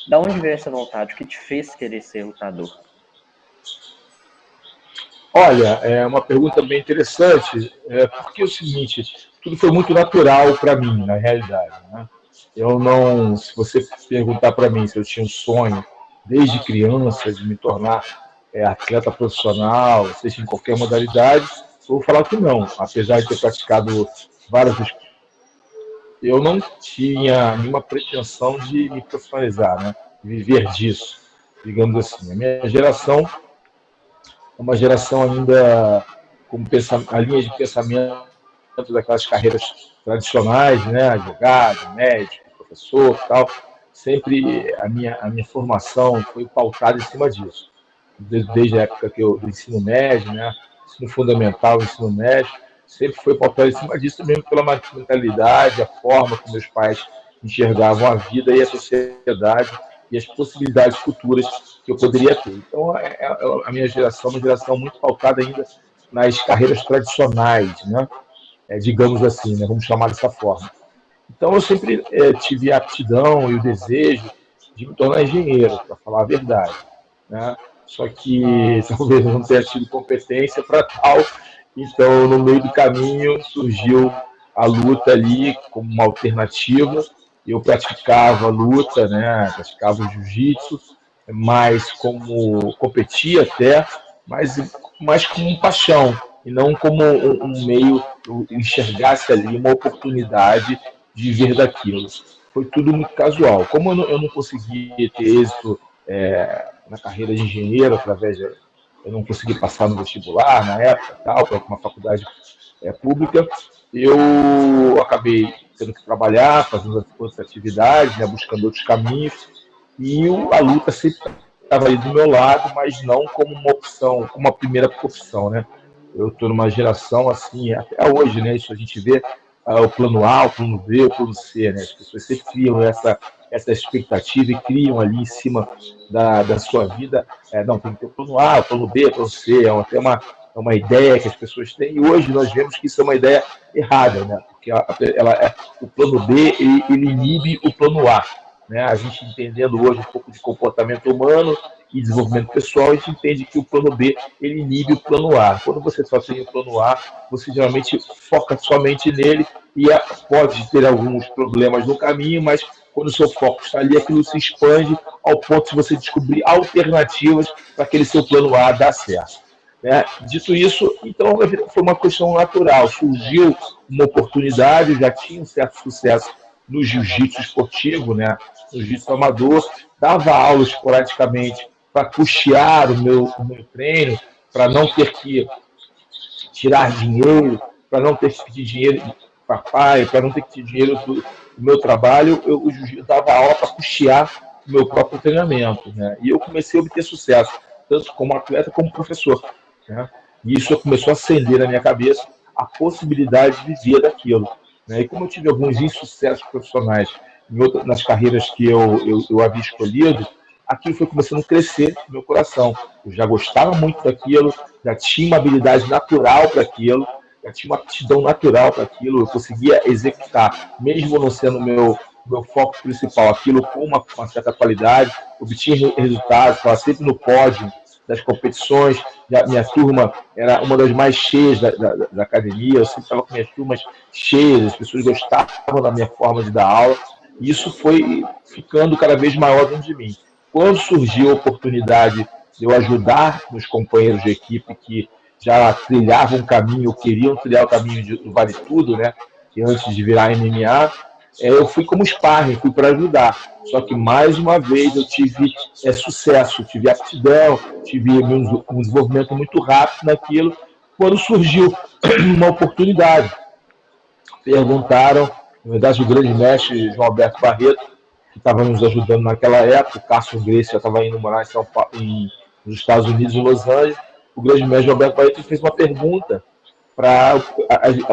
Da onde veio essa vontade? O que te fez querer ser lutador? Olha, é uma pergunta bem interessante, porque é o seguinte, tudo foi muito natural para mim, na realidade, né? Eu não, se você perguntar para mim se eu tinha um sonho desde criança de me tornar atleta profissional, seja em qualquer modalidade, eu vou falar que não. Apesar de ter praticado vários esportes, eu não tinha nenhuma pretensão de me profissionalizar, né? De viver disso, digamos assim. A minha geração é uma geração ainda com a linha de pensamento daquelas carreiras tradicionais, né? Advogado, médico, professor, tal. Sempre a minha formação foi pautada em cima disso. Desde a época do ensino médio, né? Ensino fundamental, ensino médio, sempre foi pautada em cima disso, mesmo pela mentalidade, a forma como meus pais enxergavam a vida e a sociedade e as possibilidades futuras que eu poderia ter. Então, a minha geração é uma geração muito pautada ainda nas carreiras tradicionais, né? Digamos assim, né? Vamos chamar dessa forma. Então, eu sempre tive a aptidão e o desejo de me tornar engenheiro, para falar a verdade, né? Só que talvez eu não tenha tido competência para tal, então, no meio do caminho, surgiu a luta ali como uma alternativa. Eu praticava luta, né? Praticava o jiu-jitsu, mas como competia até, mas mais como paixão, e não como um meio, eu enxergasse ali uma oportunidade de viver daquilo. Foi tudo muito casual. Como eu não consegui ter êxito na carreira de engenheiro através de, eu não consegui passar no vestibular na época, tal, para uma faculdade pública, eu acabei tendo que trabalhar, fazendo outras atividades, né, buscando outros caminhos, e a luta sempre estava ali do meu lado, mas não como uma opção, como uma primeira opção, né? Eu estou numa geração assim, até hoje, né? Isso a gente vê o plano A, o plano B, o plano C, né? As pessoas sempre criam essa expectativa e criam ali em cima da sua vida, não, tem que ter o plano A, o plano B, o plano C, até uma ideia que as pessoas têm, e hoje nós vemos que isso é uma ideia errada, né? Porque o plano B ele inibe o plano A, né? A gente entendendo hoje um pouco de comportamento humano e desenvolvimento pessoal, a gente entende que o plano B ele inibe o plano A. Quando você só tem o plano A, você geralmente foca somente nele e pode ter alguns problemas no caminho, mas quando o seu foco está ali, aquilo se expande ao ponto de você descobrir alternativas para aquele seu plano A dar certo. Né? Dito isso, então foi uma questão natural. Surgiu uma oportunidade, eu já tinha um certo sucesso no jiu-jitsu esportivo, né? No jiu-jitsu amador, dava aula esporadicamente para custear o meu treino, para não ter que tirar dinheiro, para não ter que pedir dinheiro de papai, para não ter que pedir dinheiro do meu trabalho, o jiu-jitsu dava aula para custear o meu próprio treinamento, né? E eu comecei a obter sucesso, tanto como atleta como professor, né? E isso começou a acender na minha cabeça a possibilidade de viver daquilo, né? E como eu tive alguns insucessos profissionais nas carreiras que eu havia escolhido, aquilo foi começando a crescer no meu coração. Eu já gostava muito daquilo, já tinha uma habilidade natural para aquilo, já tinha uma aptidão natural para aquilo, eu conseguia executar, mesmo não sendo meu foco principal, aquilo com uma certa qualidade, obtinha resultados, estava sempre no pódio das competições, minha turma era uma das mais cheias da academia, eu sempre estava com minhas turmas cheias, as pessoas gostavam da minha forma de dar aula, e isso foi ficando cada vez maior dentro de mim. Quando surgiu a oportunidade de eu ajudar meus companheiros de equipe que já trilhavam o caminho, queriam trilhar o caminho do Vale Tudo, né? Que antes de virar MMA, eu fui como sparring, fui para ajudar. Só que mais uma vez eu tive sucesso, tive aptidão, tive um desenvolvimento muito rápido naquilo. Quando surgiu uma oportunidade, perguntaram, na verdade, o grande mestre João Alberto Barreto, que estava nos ajudando naquela época, o Cássio Grace já estava indo morar em São Paulo, nos Estados Unidos, em Los Angeles. O grande mestre João Alberto Barreto fez uma pergunta para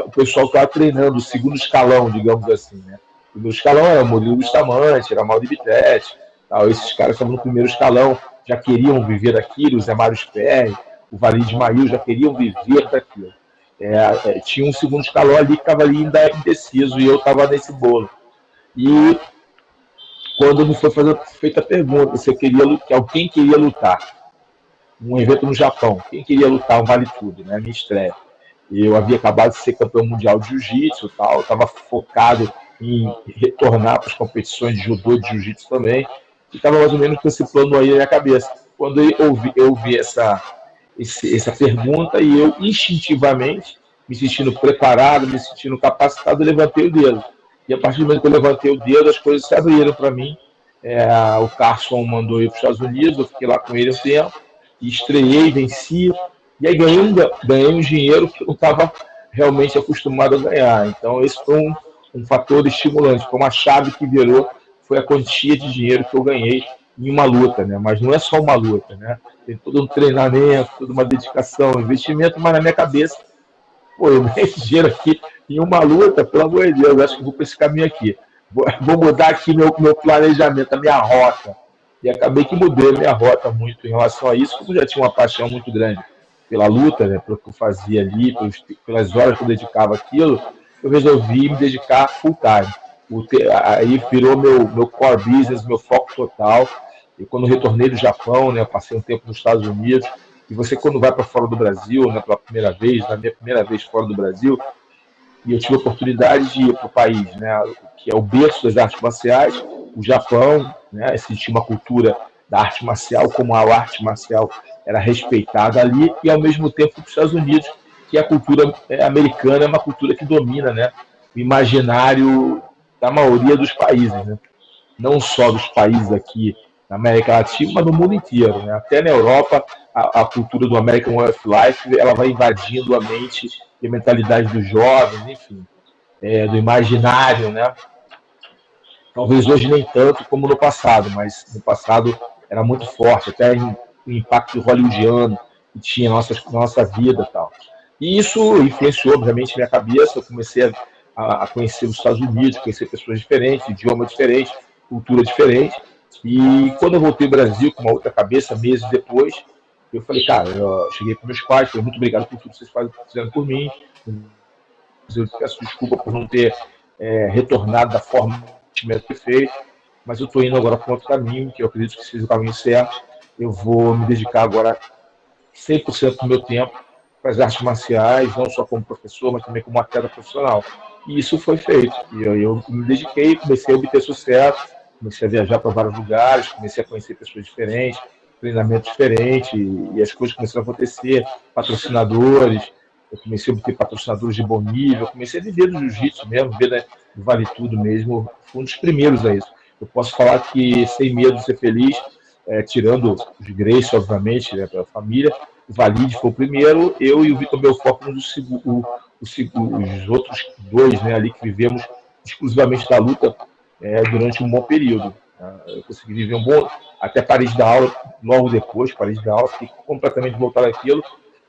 o pessoal que estava treinando o segundo escalão, digamos assim, né? O primeiro escalão era o Murilo Bustamante, era Mauro Bittetti, tal. Esses caras estavam no primeiro escalão, já queriam viver daquilo, o Zé Mário Sperry, o Valim de Maio já queriam viver daquilo. Tinha um segundo escalão ali que estava ali ainda indeciso e eu estava nesse bolo. E quando me foi feita a pergunta se eu queria lutar, quem queria lutar, um evento no Japão, quem queria lutar um Vale Tudo, né? Minha estreia. Eu havia acabado de ser campeão mundial de jiu-jitsu e tal, estava focado em retornar para as competições de judô e de jiu-jitsu também, e estava mais ou menos com esse plano aí na minha cabeça. Quando eu ouvi essa pergunta e eu instintivamente, me sentindo preparado, me sentindo capacitado, eu levantei o dedo. E a partir do momento que eu levantei o dedo, as coisas se abriram para mim. O Carson mandou ir para os Estados Unidos, eu fiquei lá com ele um tempo, e estreiei, venci, e aí ganhei um dinheiro que eu não estava realmente acostumado a ganhar. Então, esse foi um fator estimulante, foi uma chave que virou, foi a quantia de dinheiro que eu ganhei em uma luta, né? Mas não é só uma luta, né? Tem todo um treinamento, toda uma dedicação, um investimento, mas na minha cabeça, pô, eu ganhei esse dinheiro aqui em uma luta, pelo amor de Deus, acho que vou para esse caminho aqui. Vou mudar aqui meu planejamento, a minha rota. E acabei que mudei a minha rota muito em relação a isso, porque eu já tinha uma paixão muito grande pela luta, né, pelo que eu fazia ali, pelas horas que eu dedicava aquilo, eu resolvi me dedicar full time. Aí virou meu core business, meu foco total. E quando eu retornei do Japão, né, eu passei um tempo nos Estados Unidos, e você quando vai para fora do Brasil, né, pela primeira vez, na minha primeira vez fora do Brasil, e eu tive a oportunidade de ir para o país, né, que é o berço das artes marciais, o Japão, né, sentir uma cultura da arte marcial, como a arte marcial era respeitada ali, e ao mesmo tempo para os Estados Unidos, que a cultura americana é uma cultura que domina, né, o imaginário da maioria dos países, né, não só dos países aqui na América Latina, mas no mundo inteiro, né, até na Europa, a cultura do American Way of Life, ela vai invadindo a mente e a mentalidade dos jovens, enfim, do imaginário, né? Talvez hoje nem tanto como no passado, mas no passado era muito forte, até o impacto hollywoodiano que tinha na nossa vida e tal. E isso influenciou, obviamente, minha cabeça. Eu comecei a conhecer os Estados Unidos, conhecer pessoas diferentes, idioma diferente, cultura diferente. E quando eu voltei ao Brasil com uma outra cabeça, meses depois, eu falei, cara, eu cheguei para meus pais, falei, muito obrigado por tudo que vocês fizeram por mim. Eu peço desculpa por não ter retornado da forma que eu tinha feito, mas eu estou indo agora para outro caminho, que eu acredito que seja o caminho certo. Eu vou me dedicar agora 100% do meu tempo para as artes marciais, não só como professor, mas também como atleta profissional. E isso foi feito. E eu me dediquei, comecei a obter sucesso, comecei a viajar para vários lugares, comecei a conhecer pessoas diferentes, treinamento diferente, e as coisas começaram a acontecer, patrocinadores, eu comecei a obter patrocinadores de bom nível, comecei a viver do jiu-jitsu mesmo, viver, né, do Vale Tudo mesmo, fui um dos primeiros a isso. Eu posso falar que, sem medo de ser feliz, tirando os Gracie, obviamente, né, pela família, o Valide foi o primeiro, eu e o Vitor Belfort fomos os outros dois, né, ali que vivemos exclusivamente da luta durante um bom período. Eu consegui viver um bom, até parei de dar aula logo depois, parei de dar aula, fiquei completamente voltado àquilo.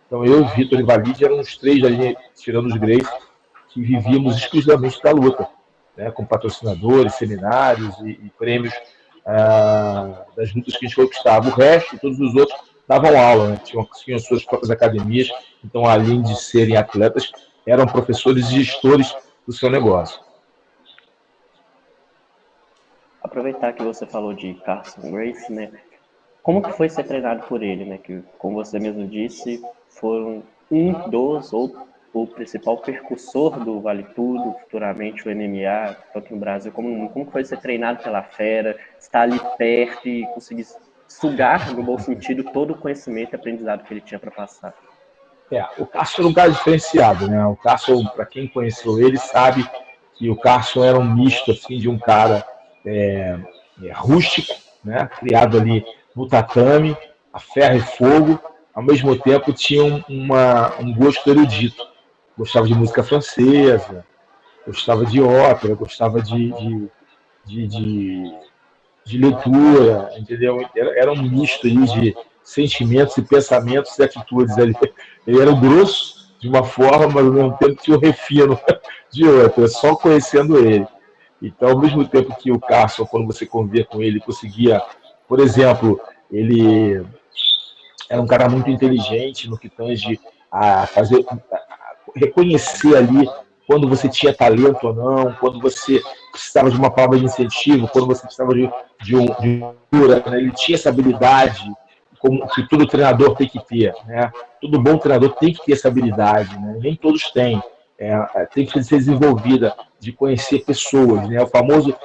Então eu, Vitor e Valide eram os três ali, tirando os Gracie, que vivíamos exclusivamente da luta, né, com patrocinadores, seminários e prêmios das lutas que a gente conquistava. O resto, todos os outros, davam aula, né, tinham suas próprias academias, então, além de serem atletas, eram professores e gestores do seu negócio. Aproveitar que você falou de Carson Gracie, né? Como que foi ser treinado por ele, né? Que, como você mesmo disse, foram ou o principal percussor do Vale Tudo, futuramente o MMA, tanto no Brasil como no mundo. Como que foi ser treinado pela fera, estar ali perto e conseguir sugar, no bom sentido, todo o conhecimento e aprendizado que ele tinha para passar? O Carson era um cara diferenciado, né? O Carson, para quem conheceu ele, sabe que o Carson era um misto assim, de um cara rústico, né? Criado ali no tatame, a ferro e fogo, ao mesmo tempo tinha um gosto erudito. Gostava de música francesa, gostava de ópera, gostava de leitura, entendeu? Era um misto aí de sentimentos e pensamentos e atitudes ali. Ele era grosso de uma forma, mas ao mesmo tempo tinha o refino de outra, só conhecendo ele. Então, ao mesmo tempo que o Carson, quando você convia com ele, conseguia, por exemplo, ele era um cara muito inteligente no que tange a reconhecer ali quando você tinha talento ou não, quando você precisava de uma palavra de incentivo, quando você precisava de cura, né? Ele tinha essa habilidade, como que todo treinador tem que ter, né? Todo bom treinador tem que ter essa habilidade, né? Nem todos têm. Tem que ser desenvolvida de conhecer pessoas, né? O famoso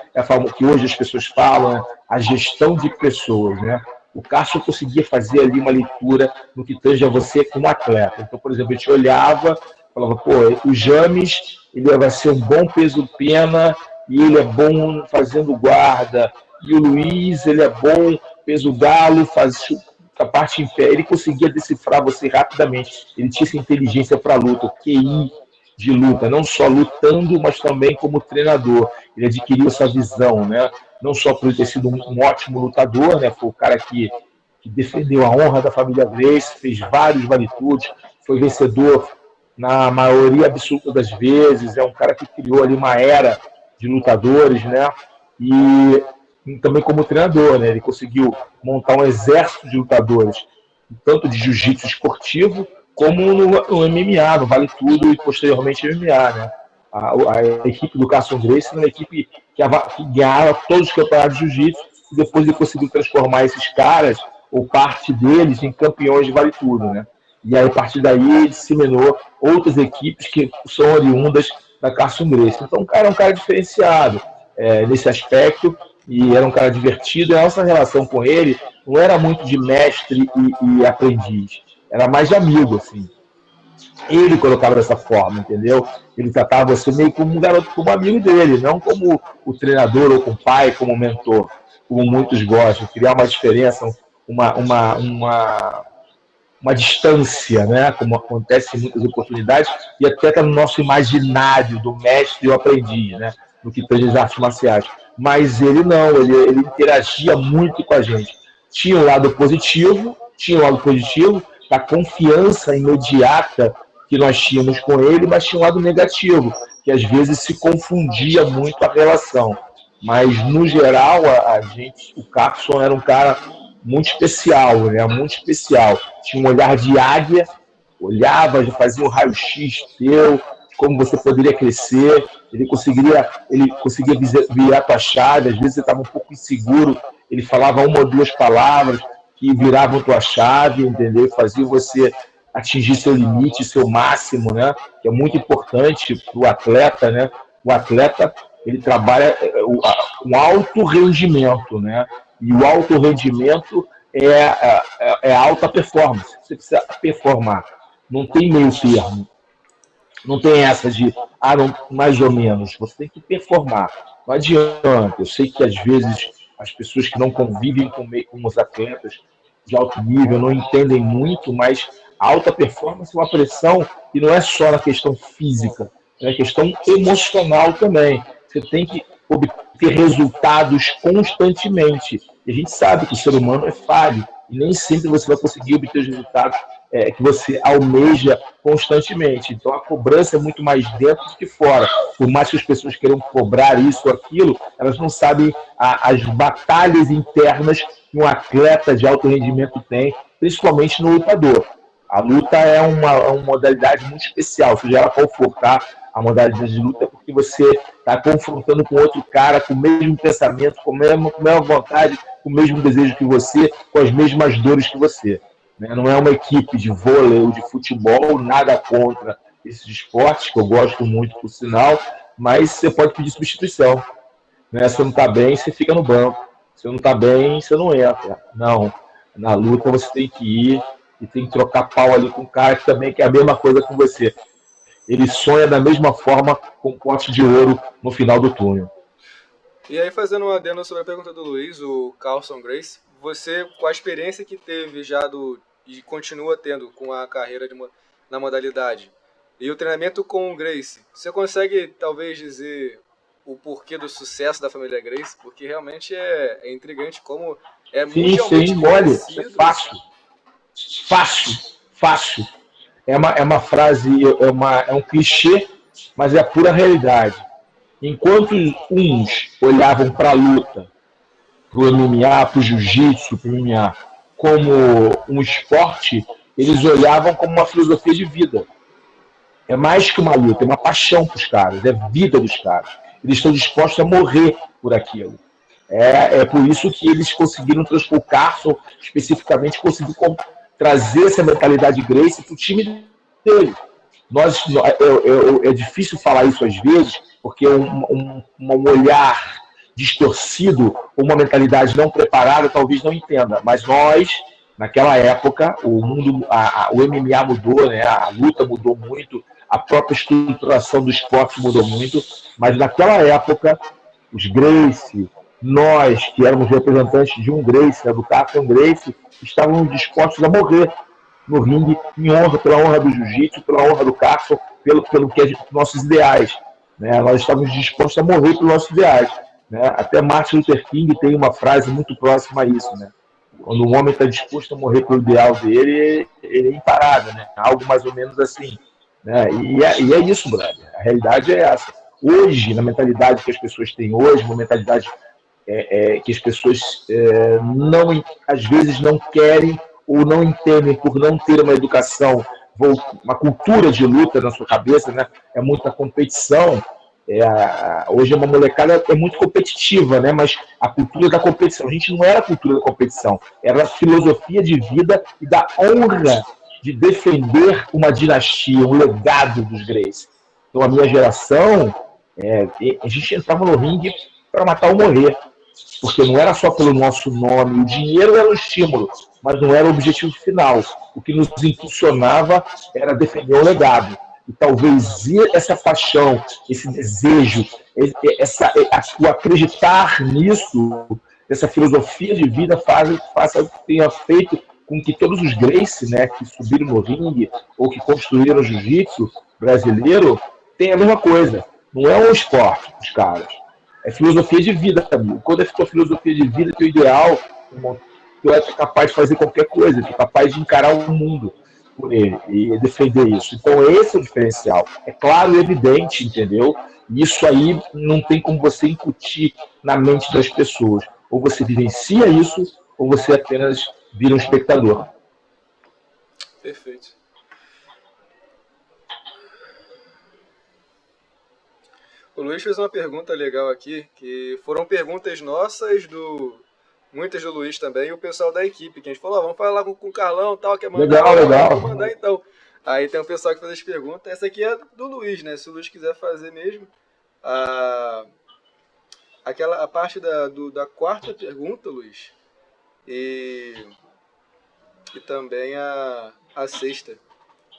que hoje as pessoas falam, né? A gestão de pessoas, né? O Cássio conseguia fazer ali uma leitura no que tange a você como atleta. Então, por exemplo, a gente olhava, falava, pô, o James, ele vai ser um bom peso-pena e ele é bom fazendo guarda. E o Luiz, ele é bom peso-galo, faz a parte em pé. Ele conseguia decifrar você rapidamente. Ele tinha essa inteligência para a luta, o QI de luta, não só lutando, mas também como treinador. Ele adquiriu essa visão, né? Não só por ele ter sido um ótimo lutador, né? Foi o cara que defendeu a honra da família Gracie, fez vários vale-tudos, foi vencedor na maioria absoluta das vezes, é um cara que criou ali uma era de lutadores, né? E também como treinador, né? Ele conseguiu montar um exército de lutadores, tanto de jiu-jitsu esportivo, como no MMA, no Vale Tudo e posteriormente no MMA, né? A equipe do Carson Gracie era uma equipe que ganhava todos os campeonatos de jiu-jitsu e depois ele conseguiu transformar esses caras, ou parte deles, em campeões de Vale Tudo, né? E aí, a partir daí, disseminou outras equipes que são oriundas da Carson Gracie. Então, o cara é um cara diferenciado nesse aspecto e era um cara divertido. E a nossa relação com ele não era muito de mestre e aprendiz, era mais de amigo, assim. Ele colocava dessa forma, entendeu? Ele tratava você meio como um garoto, como amigo dele, não como o treinador ou como pai, como mentor, como muitos gostam. Criar uma diferença, uma distância, né? Como acontece em muitas oportunidades, e até está no nosso imaginário do mestre e o aprendiz, né? No que tange as artes marciais. Mas ele não, ele interagia muito com a gente. Tinha um lado positivo da confiança imediata que nós tínhamos com ele, mas tinha um lado negativo, que às vezes se confundia muito a relação. Mas, no geral, o Carson era um cara muito especial, né? Muito especial. Tinha um olhar de águia, olhava, já fazia um raio-x teu, como você poderia crescer. Ele conseguia virar a tua chave, às vezes você estava um pouco inseguro, ele falava uma ou duas palavras que viravam tua chave, entendeu? Fazia você atingir seu limite, seu máximo, né? Que é muito importante para o atleta, né? O atleta, ele trabalha com alto rendimento, né? E o alto rendimento é alta performance. Você precisa performar. Não tem meio termo. Não tem essa de, não, mais ou menos. Você tem que performar. Não adianta. Eu sei que, às vezes, as pessoas que não convivem com os atletas de alto nível não entendem muito, mas a alta performance é uma pressão que não é só na questão física, é na questão emocional também. Você tem que obter resultados constantemente. E a gente sabe que o ser humano é falho e nem sempre você vai conseguir obter os resultados que você almeja constantemente. Então a cobrança é muito mais dentro do que fora. Por mais que as pessoas queiram cobrar isso ou aquilo, elas não sabem as batalhas internas que um atleta de alto rendimento tem, principalmente no lutador. A luta é uma modalidade muito especial, seja ela qual for, tá? A modalidade de luta é porque você está confrontando com outro cara com o mesmo pensamento, com a mesma vontade, com o mesmo desejo que você, com as mesmas dores que você. Né? Não é uma equipe de vôlei ou de futebol, nada contra esses esportes, que eu gosto muito, por sinal, mas você pode pedir substituição. Né? Se você não está bem, você fica no banco. Se você não está bem, você não entra. Não. Na luta você tem que ir e tem que trocar pau ali com um cara que também quer a mesma coisa com você. Ele sonha da mesma forma com um pote de ouro no final do túnel. E aí, fazendo um adendo sobre a pergunta do Luiz, o Carson Gracie, você, com a experiência que teve já e continua tendo com a carreira na modalidade, e o treinamento com o Gracie, você consegue talvez dizer o porquê do sucesso da família Gracie? Porque realmente é intrigante como é mundialmente conhecido. Olha, fácil. É uma frase, é um clichê, mas é a pura realidade. Enquanto uns olhavam para a luta, para o MMA, para o jiu-jitsu, para o MMA, como um esporte, eles olhavam como uma filosofia de vida. É mais que uma luta, é uma paixão para os caras, é vida dos caras. eles estão dispostos a morrer por aquilo. É por isso que eles conseguiram transpor o Carson, especificamente, conseguiu trazer essa mentalidade Gracie para o time dele. É difícil falar isso às vezes, porque um olhar distorcido, uma mentalidade não preparada, talvez não entenda. Mas nós, naquela época, o MMA mudou, né? A luta mudou muito, a própria estruturação do esporte mudou muito, mas naquela época, os Gracie, nós, que éramos representantes de um Gracie, né, do Carson Gracie, estávamos dispostos a morrer no ringue, pela honra do jiu-jitsu, pela honra do Carson, pelo que é nossos ideais. Né? Nós estávamos dispostos a morrer pelos nossos ideais. Né? Até Martin Luther King tem uma frase muito próxima a isso. Né? Quando um homem está disposto a morrer pelo ideal dele, ele é imparável. Né? Algo mais ou menos assim. Né? E é isso, brother. A realidade é essa. Hoje, na mentalidade que as pessoas têm hoje, uma mentalidade que as pessoas às vezes não querem ou não entendem por não ter uma educação, uma cultura de luta na sua cabeça, né? É muita competição. Hoje uma molecada é muito competitiva, né? Mas a cultura da competição, a gente não era a cultura da competição, era a filosofia de vida e da honra de defender uma dinastia, um legado dos Gracie. Então a minha geração, a gente entrava no ringue para matar ou morrer, porque não era só pelo nosso nome, o dinheiro era um estímulo, mas não era o objetivo final. O que nos impulsionava era defender o legado. E talvez essa paixão, esse desejo, o acreditar nisso, essa filosofia de vida tenha feito com que todos os Gracie, né, que subiram no ringue ou que construíram o jiu-jitsu brasileiro tenham a mesma coisa. Não é um esporte, os caras. É filosofia de vida, amigo. Quando é tua filosofia de vida, teu ideal, tu é capaz de fazer qualquer coisa, tu é capaz de encarar o mundo por ele e defender isso. Então esse é o diferencial. É claro e evidente, entendeu? Isso aí não tem como você incutir na mente das pessoas. Ou você vivencia isso, ou você apenas vira um espectador. Perfeito. O Luiz fez uma pergunta legal aqui, que foram perguntas nossas, muitas do Luiz também, e o pessoal da equipe, que a gente falou, vamos falar com o Carlão e tal, quer mandar? Legal. Vamos mandar então. Aí tem um pessoal que fez as perguntas, essa aqui é do Luiz, né? Se o Luiz quiser fazer mesmo, a parte da quarta pergunta, Luiz, e também a sexta,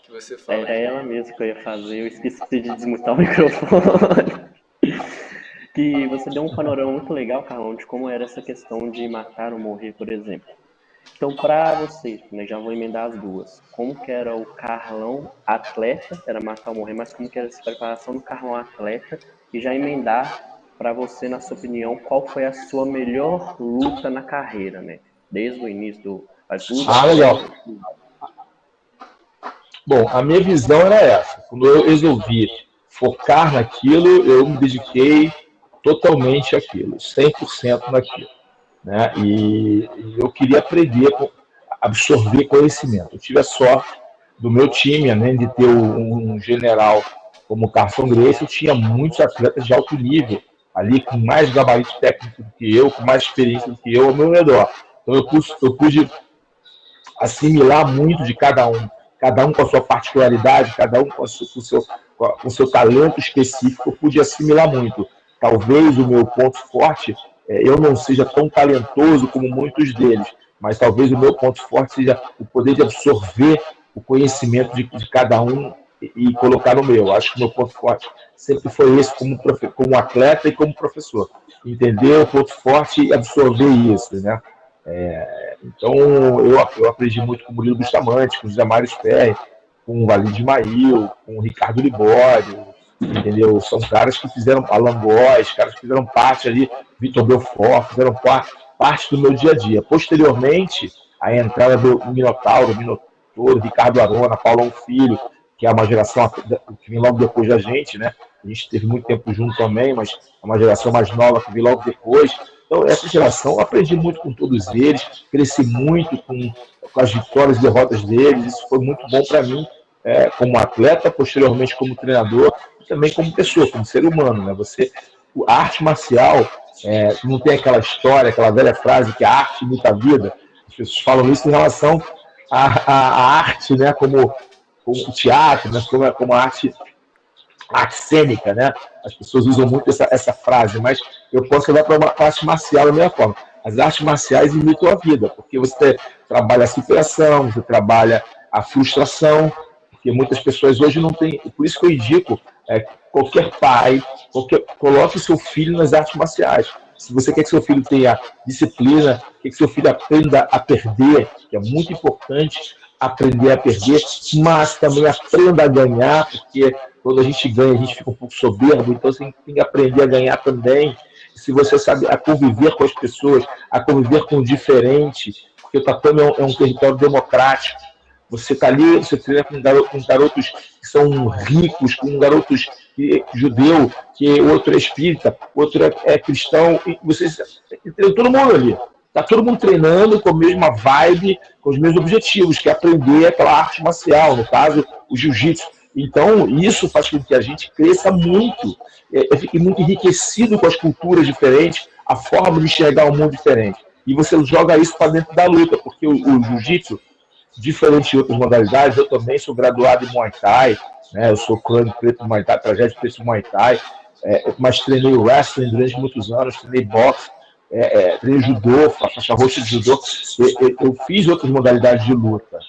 que você fala. Era ela mesmo que eu ia fazer, eu esqueci de desmutar o microfone. Que você deu um panorama muito legal, Carlão, de como era essa questão de matar ou morrer, por exemplo. Então, para você, né, já vou emendar as duas, como que era o Carlão atleta, era matar ou morrer, mas como que era essa preparação do Carlão atleta, e já emendar para você, na sua opinião, qual foi a sua melhor luta na carreira, né? Desde o início do... legal. Bom, a minha visão era essa. Quando eu resolvi focar naquilo, eu me dediquei totalmente àquilo, 100% naquilo. Né? E eu queria aprender, absorver conhecimento. Eu tive a sorte do meu time, né, de ter um general como o Carson Gracie. Eu tinha muitos atletas de alto nível, ali com mais gabarito técnico do que eu, com mais experiência do que eu ao meu redor. Então eu pude assimilar muito de cada um com a sua particularidade, cada um com o seu talento específico. Eu pude assimilar muito. Talvez o meu ponto forte, eu não seja tão talentoso como muitos deles, mas talvez o meu ponto forte seja o poder de absorver o conhecimento de cada um e colocar no meu. Acho que o meu ponto forte sempre foi esse, como atleta e como professor. Entender o ponto forte e absorver isso, né? Então, eu aprendi muito com o Murilo Bustamante, com o José Mário Ferri, com o Valide Mail, com o Ricardo Libório, entendeu? São caras que fizeram, Alan Góes, caras que fizeram parte ali, Vitor Belfort, fizeram parte do meu dia a dia. Posteriormente, a entrada do Minotauro, Ricardo Arona, Paulão Filho, que é uma geração que vem logo depois da gente, né? A gente teve muito tempo junto também, mas é uma geração mais nova que vem logo depois. Então, essa geração, eu aprendi muito com todos eles, cresci muito com as vitórias e derrotas deles. Isso foi muito bom para mim, como atleta, posteriormente como treinador, e também como pessoa, como ser humano. Né? Você A arte marcial, não tem aquela história, aquela velha frase que a arte imita a vida. As pessoas falam isso em relação à arte, né, como o teatro, né, como a arte cênica, né? As pessoas usam muito essa frase, mas eu posso levar para uma arte marcial da mesma forma. As artes marciais imitam a vida, porque você trabalha a superação, você trabalha a frustração, porque muitas pessoas hoje não têm. Por isso que eu indico qualquer pai, coloque seu filho nas artes marciais. Se você quer que seu filho tenha disciplina, quer que seu filho aprenda a perder, que é muito importante aprender a perder, mas também aprenda a ganhar, porque quando a gente ganha, a gente fica um pouco soberbo, então você tem que aprender a ganhar também. Se você sabe a conviver com as pessoas, a conviver com o diferente, porque o tatame é um território democrático. Você está ali, você treina com garotos que são ricos, com garotos judeu, que outro é espírita, outro é cristão, e você treina todo mundo ali. Está todo mundo treinando com a mesma vibe, com os mesmos objetivos, que é aprender aquela arte marcial, no caso, o jiu-jitsu. Então, isso faz com que a gente cresça muito, fique muito enriquecido com as culturas diferentes, a forma de enxergar o mundo diferente. E você joga isso para dentro da luta, porque o jiu-jitsu, diferente de outras modalidades, eu também sou graduado em Muay Thai, né? Eu sou clã preto Muay Thai, trajeto preto Muay Thai, mas treinei wrestling durante muitos anos, treinei boxe, treinei judô, faixa roxa de judô, eu fiz outras modalidades de luta.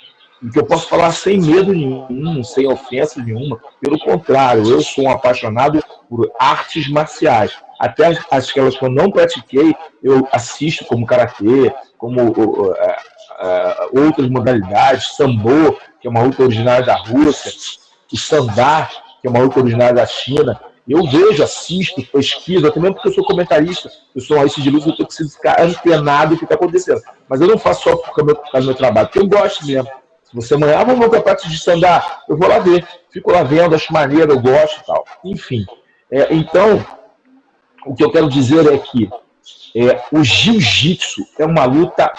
E que eu posso falar sem medo nenhum, sem ofensa nenhuma, pelo contrário, eu sou um apaixonado por artes marciais. Até aquelas que eu não pratiquei, eu assisto como karatê, como outras modalidades, sambo, que é uma luta originária da Rússia, o sandá, que é uma luta originária da China. Eu vejo, assisto, pesquiso, até mesmo porque eu sou comentarista, eu sou um analista de luta, eu preciso ficar antenado do que está acontecendo. Mas eu não faço só por causa do meu trabalho, porque eu gosto mesmo. Se você amanhã, vamos ver a parte de sandá, eu vou lá ver, fico lá vendo, acho maneiro, eu gosto e tal. Enfim, então, o que eu quero dizer é que o jiu-jitsu é uma luta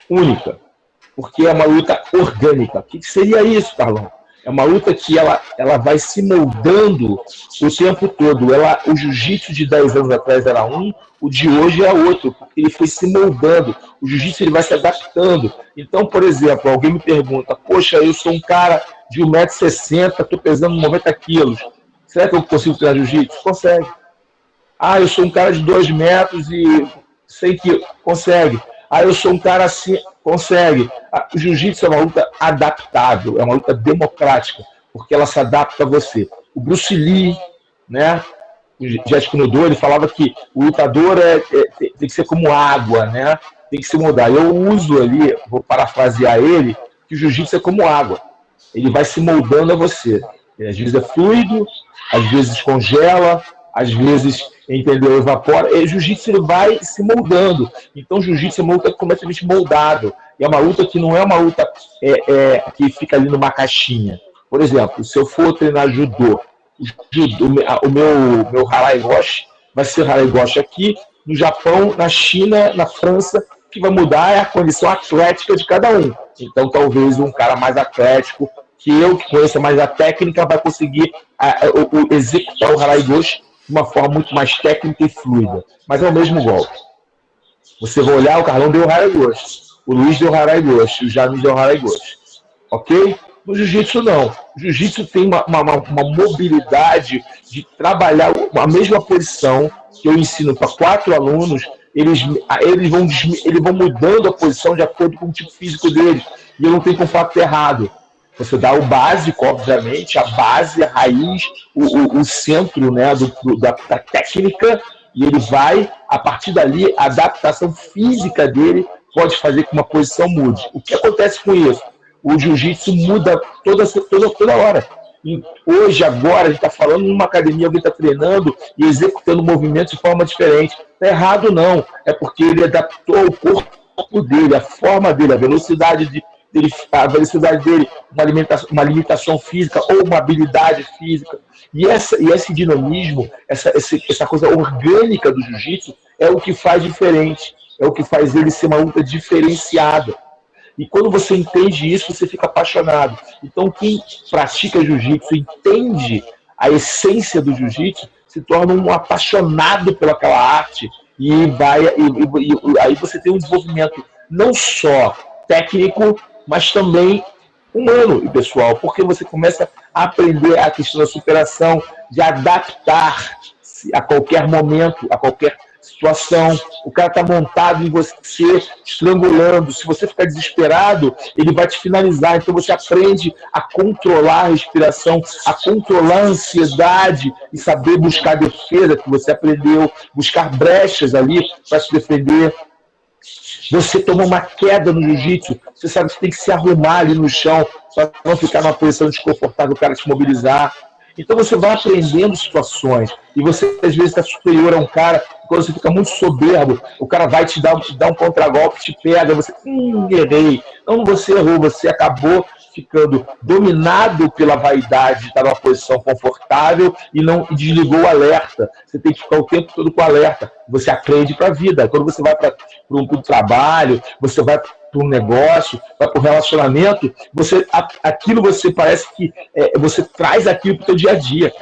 única, porque é uma luta orgânica. O que seria isso, Carlão? É uma luta que ela vai se moldando o tempo todo. O jiu-jitsu de 10 anos atrás era um, o de hoje é outro, porque ele foi se moldando. O jiu-jitsu ele vai se adaptando. Então, por exemplo, alguém me pergunta, poxa, eu sou um cara de 1,60 m, estou pesando 90 quilos. Será que eu consigo treinar jiu-jitsu? Consegue. Ah, eu sou um cara de 2 metros e 100 quilos. Consegue. Ah, eu sou um cara assim, consegue. O jiu-jitsu é uma luta adaptável, é uma luta democrática, porque ela se adapta a você. O Bruce Lee, né, o Jet Kune-Do, ele falava que o lutador tem que ser como água, né, tem que se moldar. Eu uso ali, vou parafrasear ele, que o jiu-jitsu é como água. Ele vai se moldando a você. Às vezes é fluido, às vezes congela, às vezes, entendeu, evapora. E o jiu-jitsu ele vai se moldando. Então, o jiu-jitsu é uma luta completamente moldável. E é uma luta que não é uma luta que fica ali numa caixinha. Por exemplo, se eu for treinar judô, o meu Harai Goshi vai ser Harai Goshi aqui, no Japão, na China, na França. O que vai mudar é a condição atlética de cada um. Então, talvez um cara mais atlético, que conheça mais a técnica, vai conseguir executar o Harai Goshi de uma forma muito mais técnica e fluida. Mas é o mesmo golpe. Você vai olhar, o Carlão deu Harai Goshi, o Luiz deu Harai Goshi, o James deu Harai Goshi. Ok? No jiu-jitsu, não. O jiu-jitsu tem uma mobilidade de trabalhar a mesma posição que eu ensino para 4 alunos, eles vão mudando a posição de acordo com o tipo físico deles. E eu não tenho como falar que é errado. Você dá o básico, obviamente, a base, a raiz, o centro, né, da técnica, e ele vai, a partir dali, a adaptação física dele pode fazer com que uma posição mude. O que acontece com isso? O jiu-jitsu muda toda hora. E hoje, agora, a gente está falando numa academia, alguém está treinando e executando movimentos de forma diferente. Não é errado, não. É porque ele adaptou o corpo dele, a forma dele, a velocidade dele, uma limitação física ou uma habilidade física. E esse dinamismo, essa coisa orgânica do jiu-jitsu é o que faz diferente, é o que faz ele ser uma luta diferenciada. E quando você entende isso, você fica apaixonado. Então, quem pratica jiu-jitsu, entende a essência do jiu-jitsu, se torna um apaixonado pelaquela arte e aí você tem um desenvolvimento não só técnico, mas também humano e pessoal, porque você começa a aprender a questão da superação, de adaptar-se a qualquer momento, a qualquer situação. O cara está montado em você, estrangulando. Se você ficar desesperado, ele vai te finalizar. Então você aprende a controlar a respiração, a controlar a ansiedade e saber buscar defesa, que você aprendeu, buscar brechas ali para se defender. Você toma uma queda no jiu-jitsu, você sabe que tem que se arrumar ali no chão para não ficar numa posição desconfortável, o cara te mobilizar. Então você vai aprendendo situações e você às vezes está superior a um cara, quando você fica muito soberbo, o cara vai te dar um contragolpe, te pega, você, errei. Não, você errou, você acabou ficando dominado pela vaidade de estar numa posição confortável e não desligou o alerta. Você tem que ficar o tempo todo com o alerta. Você aprende para a vida. Quando você vai para um trabalho, você vai para um negócio, vai para um relacionamento, aquilo você parece que você traz aquilo para o seu dia a dia.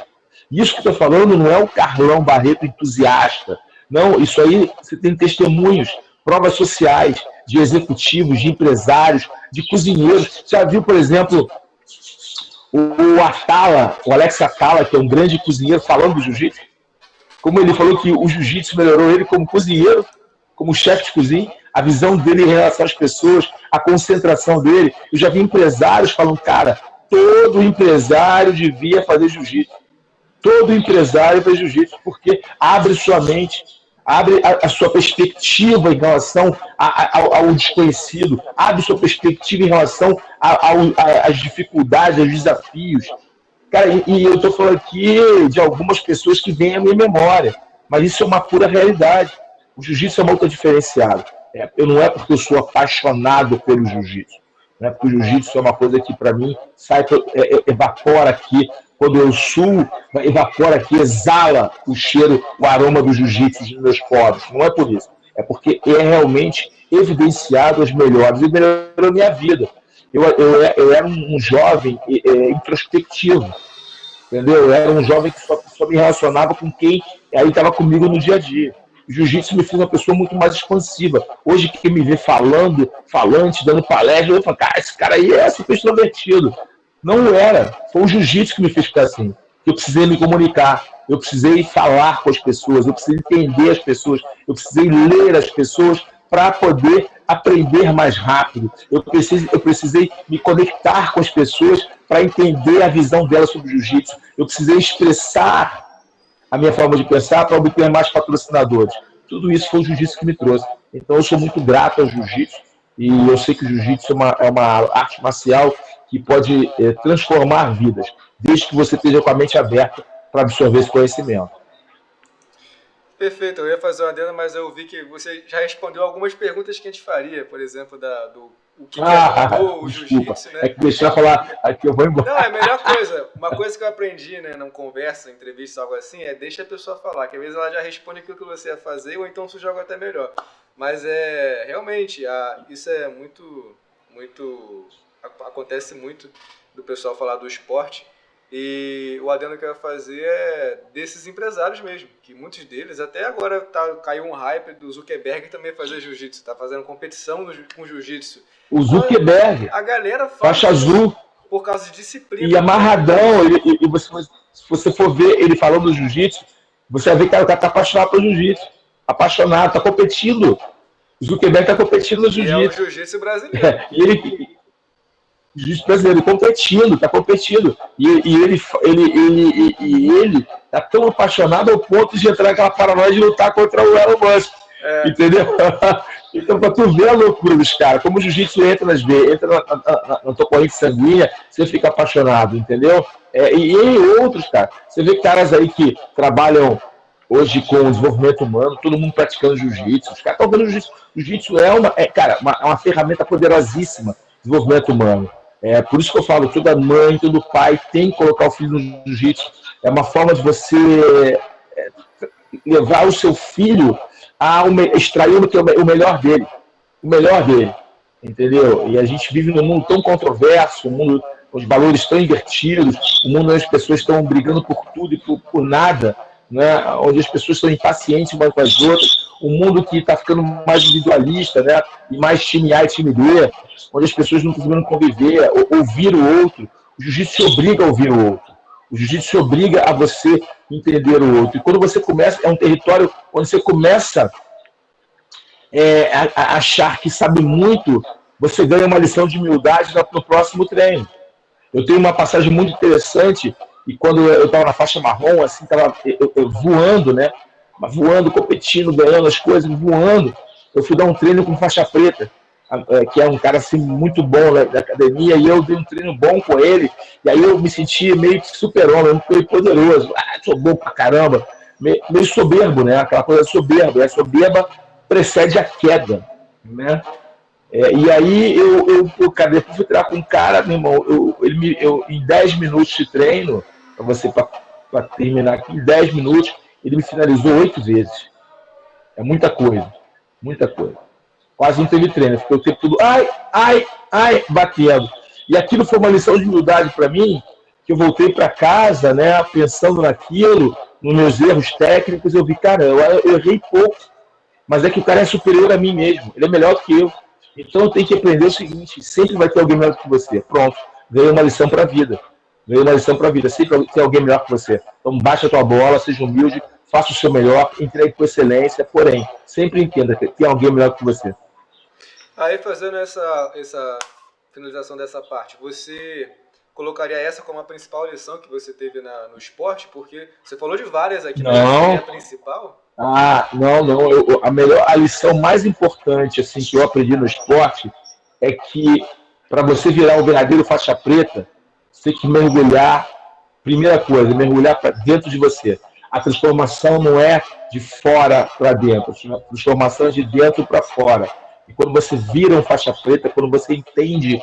Isso que eu estou falando não é o Carlão Barreto entusiasta. Não, isso aí você tem testemunhos, provas sociais, de executivos, de empresários, de cozinheiros. Você já viu, por exemplo, o Atala, o Alex Atala, que é um grande cozinheiro, falando do jiu-jitsu? Como ele falou que o jiu-jitsu melhorou ele como cozinheiro, como chefe de cozinha, a visão dele em relação às pessoas, a concentração dele. Eu já vi empresários falando, cara, todo empresário devia fazer jiu-jitsu. Todo empresário faz jiu-jitsu, porque abre sua mente, abre a sua perspectiva em relação ao desconhecido, abre sua perspectiva em relação às dificuldades, aos desafios. Cara, e eu estou falando aqui de algumas pessoas que vêm à minha memória, mas isso é uma pura realidade. O jiu-jitsu é muito diferenciado. Não é porque eu sou apaixonado pelo jiu-jitsu, não é porque o jiu-jitsu é uma coisa que, para mim, evapora aqui. Quando eu suo, evapora aqui, exala o cheiro, o aroma do jiu-jitsu dos meus poros. Não é por isso. É porque é realmente evidenciado as melhores. E melhorou a minha vida. Eu era um jovem introspectivo. Entendeu? Eu era um jovem que só me relacionava com quem aí estava comigo no dia a dia. O jiu-jitsu me fez uma pessoa muito mais expansiva. Hoje, quem me vê falante, dando palestra, eu falo, cara, esse cara aí é super extrovertido. Não era. Foi o jiu-jitsu que me fez ficar assim. Eu precisei me comunicar, eu precisei falar com as pessoas, eu precisei entender as pessoas, eu precisei ler as pessoas para poder aprender mais rápido. Eu precisei me conectar com as pessoas para entender a visão delas sobre o jiu-jitsu. Eu precisei expressar a minha forma de pensar para obter mais patrocinadores. Tudo isso foi o jiu-jitsu que me trouxe. Então eu sou muito grato ao jiu-jitsu e eu sei que o jiu-jitsu é uma arte marcial que pode transformar vidas, desde que você esteja com a mente aberta para absorver esse conhecimento. Perfeito, eu ia fazer uma adenda, mas eu vi que você já respondeu algumas perguntas que a gente faria, por exemplo, o que mudou o jiu-jitsu, né? É que deixar eu falar, aqui eu vou embora. Não, é a melhor coisa. Uma coisa que eu aprendi, né, numa conversa, entrevista, algo assim, é deixa a pessoa falar, que às vezes ela já responde aquilo que você ia fazer, ou então surge algo até melhor. Mas realmente, isso é muito acontece muito do pessoal falar do esporte, e o adendo que eu ia fazer é desses empresários mesmo, que muitos deles, até agora caiu um hype do Zuckerberg também fazer jiu-jitsu, tá fazendo competição com jiu-jitsu. O Zuckerberg, a galera faz faixa azul, por causa de disciplina. E amarradão, e se você for ver ele falando do jiu-jitsu, você vai ver que o cara tá apaixonado pelo jiu-jitsu, apaixonado, tá competindo. O Zuckerberg tá competindo no jiu-jitsu. É o jiu-jitsu brasileiro. Jiu-jitsu brasileiro competindo, tá competindo. E ele tá tão apaixonado ao ponto de entrar naquela paranoia de lutar contra o Elon Musk. Entendeu? Então, pra tu ver a loucura dos caras, como o jiu-jitsu entra na tua corrente sanguínea, você fica apaixonado, entendeu? E outros, cara. Você vê caras aí que trabalham hoje com o desenvolvimento humano, todo mundo praticando jiu-jitsu. Os caras estão vendo jiu-jitsu. Jiu-jitsu é uma ferramenta poderosíssima de desenvolvimento humano. Por isso que eu falo, toda mãe, todo pai tem que colocar o filho no jiu-jitsu. É uma forma de você levar o seu filho a extrair o melhor dele. O melhor dele. Entendeu? E a gente vive num mundo tão controverso, um mundo onde os valores estão invertidos, um mundo onde as pessoas estão brigando por tudo e por nada. né, onde as pessoas são impacientes umas com as outras, um mundo que está ficando mais individualista, né, e mais time A e time B, onde as pessoas não estão conseguindo conviver, ouvir o outro. O jiu-jitsu se obriga a ouvir o outro. O jiu-jitsu se obriga a você entender o outro. E quando você começa, é um território onde você começa a achar que sabe muito, você ganha uma lição de humildade no próximo treino. Eu tenho uma passagem muito interessante, e quando eu estava na faixa marrom, assim, estava voando, né? Voando, competindo, ganhando as coisas, voando. Eu fui dar um treino com faixa preta, que é um cara assim, muito bom da academia, e eu dei um treino bom com ele, e aí eu me senti meio que super-homem, meio poderoso. Sou bom pra caramba. Meio soberbo, né? Aquela coisa soberba. A soberba precede a queda, né? E aí cara, depois fui treinar com um cara, meu irmão, em 10 minutos de treino, para terminar aqui, em 10 minutos, ele me finalizou 8 vezes. É muita coisa, muita coisa. Quase não teve treino, ficou o tempo todo, batendo. E aquilo foi uma lição de humildade para mim, que eu voltei para casa, né, pensando naquilo, nos meus erros técnicos, eu vi, cara, eu errei pouco, mas é que o cara é superior a mim mesmo, ele é melhor do que eu. Então eu tenho que aprender o seguinte, sempre vai ter alguém melhor que você. Pronto, veio uma lição para a vida. Veio uma lição para a vida, sempre vai ter alguém melhor que você. Então baixa a tua bola, seja humilde, faça o seu melhor, entregue com excelência, porém, sempre entenda que tem alguém melhor que você. Aí, fazendo essa finalização dessa parte, você colocaria essa como a principal lição que você teve no esporte? Porque você falou de várias aqui, mas essa é a principal? Não. A lição mais importante assim, que eu aprendi no esporte é que para você virar um verdadeiro faixa preta, você tem que mergulhar, primeira coisa, mergulhar para dentro de você. A transformação não é de fora para dentro, a transformação é de dentro para fora. E quando você vira um faixa preta, quando você entende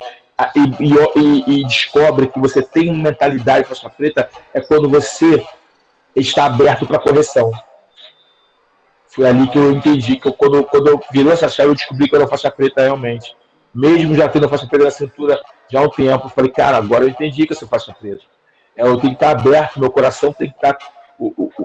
e descobre que você tem uma mentalidade faixa preta, é quando você está aberto para correção. Foi ali que eu entendi, que quando eu virou essa chave, eu descobri que eu era faixa preta realmente. Mesmo já tendo a faixa preta na cintura já há um tempo, eu falei, cara, agora eu entendi que eu sou faixa preta. Eu tenho que estar aberto, meu coração tem que estar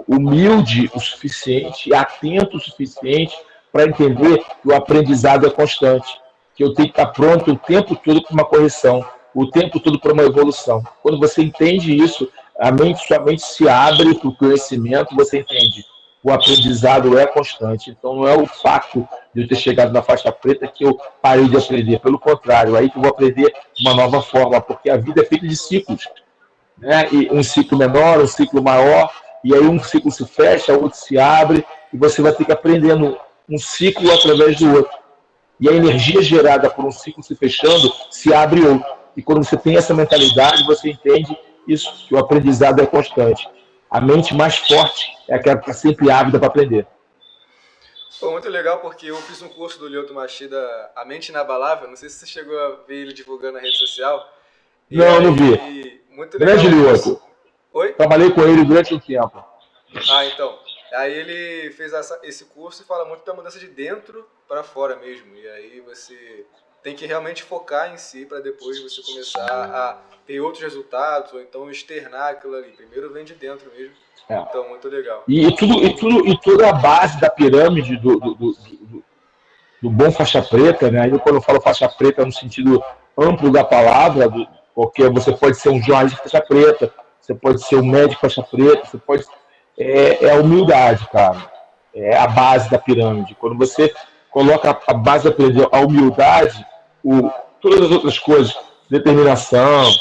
humilde o suficiente, atento o suficiente para entender que o aprendizado é constante, que eu tenho que estar pronto o tempo todo para uma correção, o tempo todo para uma evolução. Quando você entende isso, sua mente se abre para o conhecimento, você entende. O aprendizado é constante. Então não é o fato de eu ter chegado na faixa preta que eu parei de aprender. Pelo contrário, aí que eu vou aprender de uma nova forma, porque a vida é feita de ciclos. Né? E um ciclo menor, um ciclo maior, e aí um ciclo se fecha, o outro se abre, e você vai ter que aprender um ciclo através do outro. E a energia gerada por um ciclo se fechando, se abre outro. E quando você tem essa mentalidade, você entende isso, que o aprendizado é constante. A mente mais forte é aquela que está sempre ávida para aprender. Foi muito legal porque eu fiz um curso do Lyoto Machida, A Mente Inabalável. Não sei se você chegou a ver ele divulgando na rede social. Não vi. Muito legal. Grande Lyoto. Oi? Trabalhei com ele durante um tempo. Então. Aí ele fez esse curso e fala muito da mudança de dentro para fora mesmo. E aí você tem que realmente focar em si para depois você começar a ter outros resultados ou então externar aquilo ali. Primeiro vem de dentro mesmo. Então, muito legal. E toda a base da pirâmide do bom faixa preta, né? Aí quando eu falo faixa preta no sentido amplo da palavra, porque você pode ser um jornalista faixa preta, você pode ser um médico faixa preta, você pode... É a humildade, cara. É a base da pirâmide. Quando você coloca a base da pirâmide, a humildade, todas as outras coisas, determinação,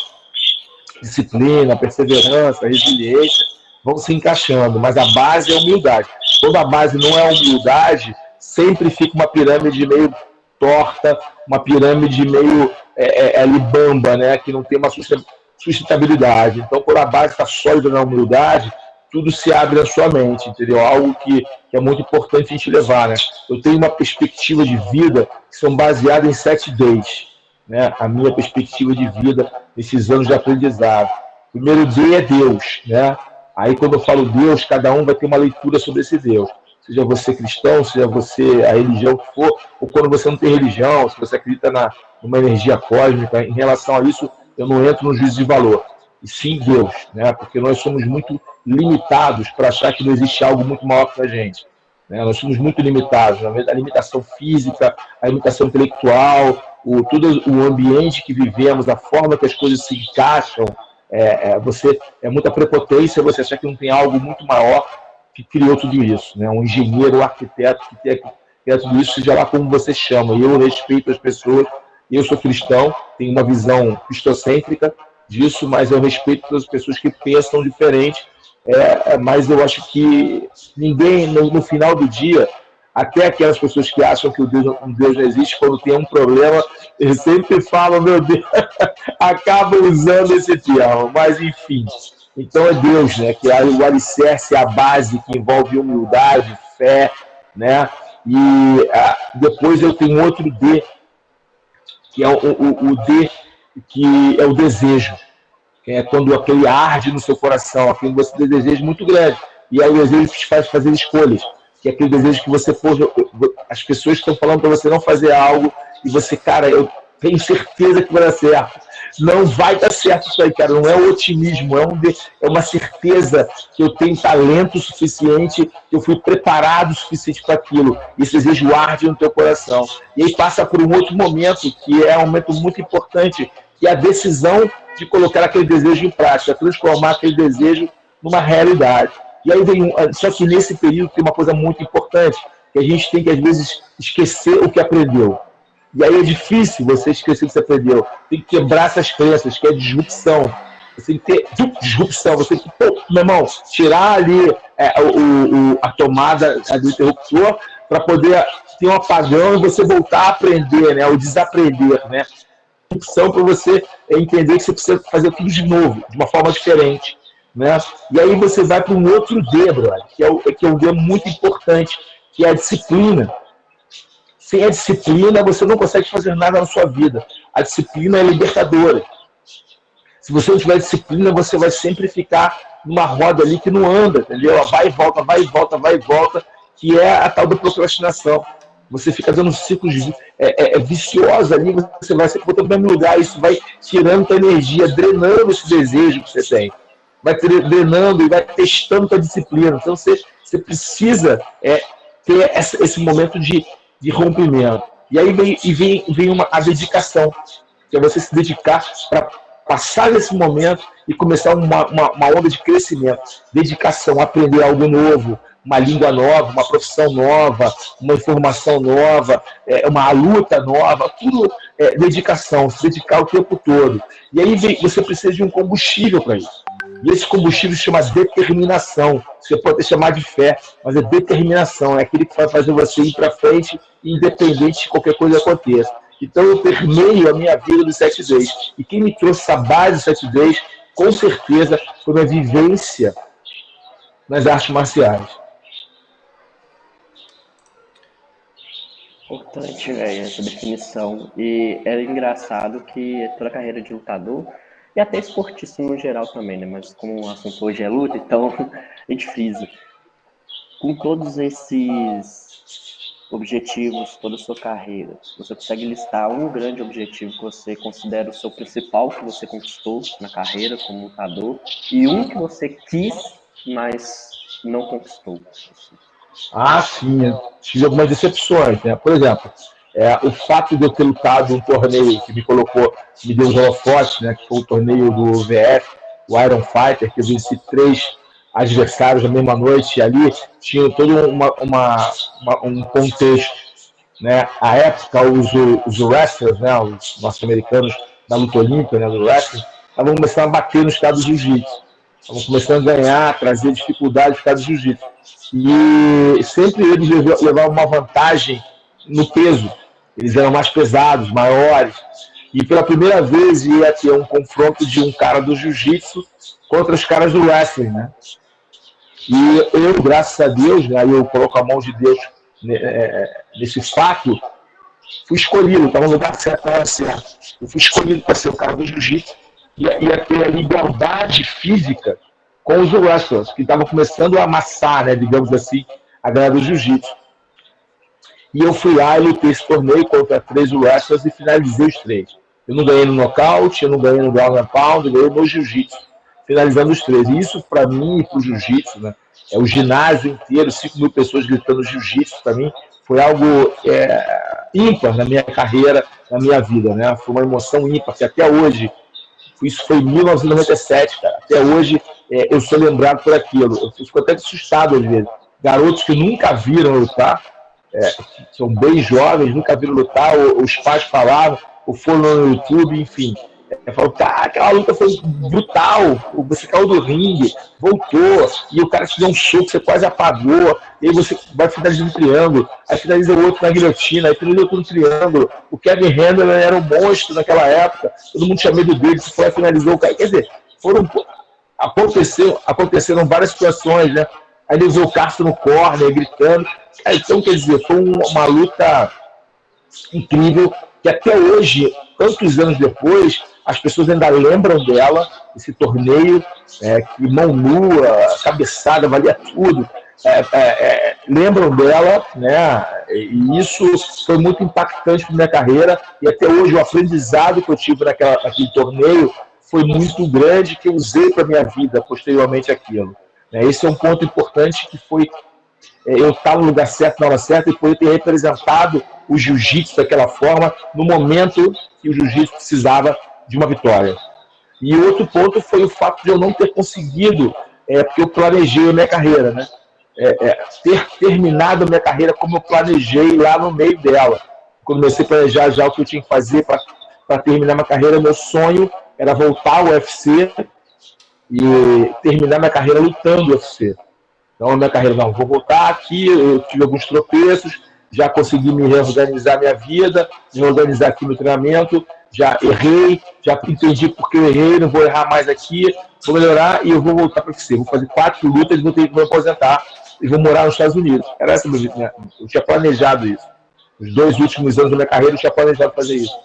disciplina, perseverança, resiliência, vão se encaixando, mas a base é a humildade. Quando a base não é a humildade, sempre fica uma pirâmide meio torta, uma pirâmide meio libamba, né? Que não tem uma sustentabilidade. Então, quando a base está sólida na humildade, tudo se abre na sua mente, entendeu? Algo que é muito importante a gente levar, né? Eu tenho uma perspectiva de vida que são baseadas em 7 Ds, né? A minha perspectiva de vida nesses anos de aprendizado. O primeiro D é Deus, né? Aí quando eu falo Deus, cada um vai ter uma leitura sobre esse Deus. Seja você cristão, seja você a religião que for, ou quando você não tem religião, se você acredita numa energia cósmica, em relação a isso, eu não entro no juízo de valor. e sim Deus, né? Porque nós somos muito limitados para achar que não existe algo muito maior que a gente. Né? Nós somos muito limitados, né? A limitação física, a limitação intelectual, todo o ambiente que vivemos, a forma que as coisas se encaixam, é muita prepotência você achar que não tem algo muito maior que criou tudo isso, né? Um engenheiro, um arquiteto que criou tudo isso, seja lá como você chama. E eu respeito as pessoas, eu sou cristão, tenho uma visão cristocêntrica disso, mas eu respeito todas as pessoas que pensam diferente. Mas eu acho que ninguém, no final do dia, até aquelas pessoas que acham que Deus não existe, quando tem um problema, eles sempre falam, meu Deus, acabam usando esse termo, mas enfim. Então é Deus, né, que é o alicerce, a base, que envolve humildade, fé, né, e depois eu tenho outro D, que é o D, que é o desejo. Quando aquele arde no seu coração, aquele você tem desejo muito grande, e aí o desejo te faz fazer escolhas, que é aquele desejo que você as pessoas estão falando para você não fazer algo, e você, cara, eu tenho certeza que vai dar certo. Não vai dar certo isso aí, cara, não é um otimismo, é uma certeza que eu tenho talento suficiente, que eu fui preparado o suficiente para aquilo. Esse desejo arde no teu coração. E aí passa por um outro momento, que é um momento muito importante, que é a decisão de colocar aquele desejo em prática, transformar aquele desejo numa realidade. E aí só que nesse período tem uma coisa muito importante, que a gente tem que, às vezes, esquecer o que aprendeu. E aí é difícil você esquecer o que você aprendeu. Tem que quebrar essas crenças, que é disrupção. Você tem que ter disrupção. Você tem que, meu irmão, tirar ali a tomada do interruptor para poder ter um apagão e você voltar a aprender, né? O desaprender, né? Disrupção para você entender que você precisa fazer tudo de novo, de uma forma diferente. Né? E aí você vai para um outro D, brother, que é um D muito importante, que é a disciplina. Sem a disciplina, você não consegue fazer nada na sua vida. A disciplina é libertadora. Se você não tiver disciplina, você vai sempre ficar numa roda ali que não anda, entendeu? Vai e volta, vai e volta, vai e volta, que é a tal da procrastinação. Você fica dando ciclos viciosos ali, você vai sempre botando no mesmo lugar, isso vai tirando tua energia, drenando esse desejo que você tem. Vai drenando e vai testando tua disciplina. Então você precisa ter esse momento de rompimento. E aí vem a dedicação, que é você se dedicar para passar nesse momento e começar uma onda de crescimento. Dedicação, aprender algo novo, uma língua nova, uma profissão nova, uma informação nova, uma luta nova, tudo é dedicação, se dedicar o tempo todo. E aí você precisa de um combustível para isso. E esse combustível se chama determinação. Você pode até chamar de fé, mas é determinação. É aquele que vai fazer você ir para frente, independente de qualquer coisa aconteça. Então eu permeio a minha vida dos 7 Days. E quem me trouxe essa base dos 7 Days, com certeza, foi a vivência nas artes marciais. Importante, velho, essa definição. E é engraçado que toda a carreira de lutador, e até esportista no geral também, né? Mas como o assunto hoje é luta, então a gente frisa. Com todos esses objetivos, toda a sua carreira, você consegue listar um grande objetivo que você considera o seu principal, que você conquistou na carreira como lutador, e um que você quis, mas não conquistou? Sim, eu tive algumas decepções, né? Por exemplo, o fato de eu ter lutado um torneio que me deu os holofotes, né? Que foi o torneio do VF, o Iron Fighter, que eu venci 3 adversários na mesma noite, e ali tinha todo um contexto, né? À época, os wrestlers, né? Os norte-americanos da luta olímpica, né? Do wrestling, estavam começando a bater no estado do jiu-jitsu, estavam começando a ganhar, trazer dificuldade no estado do jiu-jitsu. E sempre eles levavam uma vantagem no peso. Eles eram mais pesados, maiores. E pela primeira vez ia ter um confronto de um cara do jiu-jitsu contra os caras do wrestling, né? E eu, graças a Deus, né, eu coloco a mão de Deus nesse fato, fui escolhido, estava no lugar certo, na hora certa. Eu fui escolhido para ser o cara do jiu-jitsu e ia ter a liberdade física com os wrestlers, que estavam começando a amassar, né, digamos assim, a galera do jiu-jitsu. E eu fui lá e lutei esse torneio contra 3 wrestlers e finalizei os 3. Eu não ganhei no nocaute, eu não ganhei no ground and pound, eu ganhei no jiu-jitsu. finalizando os 3. E isso, para mim, e para o jiu-jitsu, né? O ginásio inteiro, 5 mil pessoas gritando jiu-jitsu, para mim, foi algo ímpar na minha carreira, na minha vida, né? Foi uma emoção ímpar, que até hoje, isso foi em 1997, cara, até hoje eu sou lembrado por aquilo. Eu fico até assustado às vezes. Garotos que nunca viram lutar, que são bem jovens, nunca viram lutar, ou os pais falavam, ou foram no YouTube, enfim. Falou, cara, aquela luta foi brutal, você caiu do ringue, voltou, e o cara te deu um soco, você quase apagou, e aí você vai finalizar um triângulo, aí finaliza o outro na guilhotina, aí finaliza outro no triângulo. O Kevin Randall era um monstro naquela época, todo mundo tinha medo dele, você foi e finalizou o cara. Quer dizer, aconteceram várias situações, né? Aí ele usou o Castro no corner, gritando. Então, quer dizer, foi uma luta incrível, que até hoje, tantos anos depois, as pessoas ainda lembram dela, esse torneio, que mão nua, cabeçada, valia tudo. Lembram dela, né? E isso foi muito impactante para minha carreira, e até hoje o aprendizado que eu tive naquele torneio foi muito grande, que eu usei para a minha vida posteriormente aquilo. Esse é um ponto importante, que foi eu estar no lugar certo, na hora certa, e poder ter representado o jiu-jitsu daquela forma, no momento que o jiu-jitsu precisava de uma vitória. E outro ponto foi o fato de eu não ter conseguido, porque eu planejei a minha carreira, né? Ter terminado a minha carreira como eu planejei lá no meio dela. Comecei a planejar já o que eu tinha que fazer para terminar minha carreira. Meu sonho era voltar ao UFC e terminar minha carreira lutando no UFC. Então, a minha carreira, não, vou voltar aqui, eu tive alguns tropeços, já consegui me reorganizar minha vida, me organizar aqui no treinamento, já errei, já entendi porque eu errei, não vou errar mais aqui, vou melhorar e eu vou voltar para o UFC. Vou fazer 4 lutas, vou ter que me aposentar e vou morar nos Estados Unidos. Era essa minha, eu tinha planejado isso. Os 2 últimos anos da minha carreira eu tinha planejado fazer isso.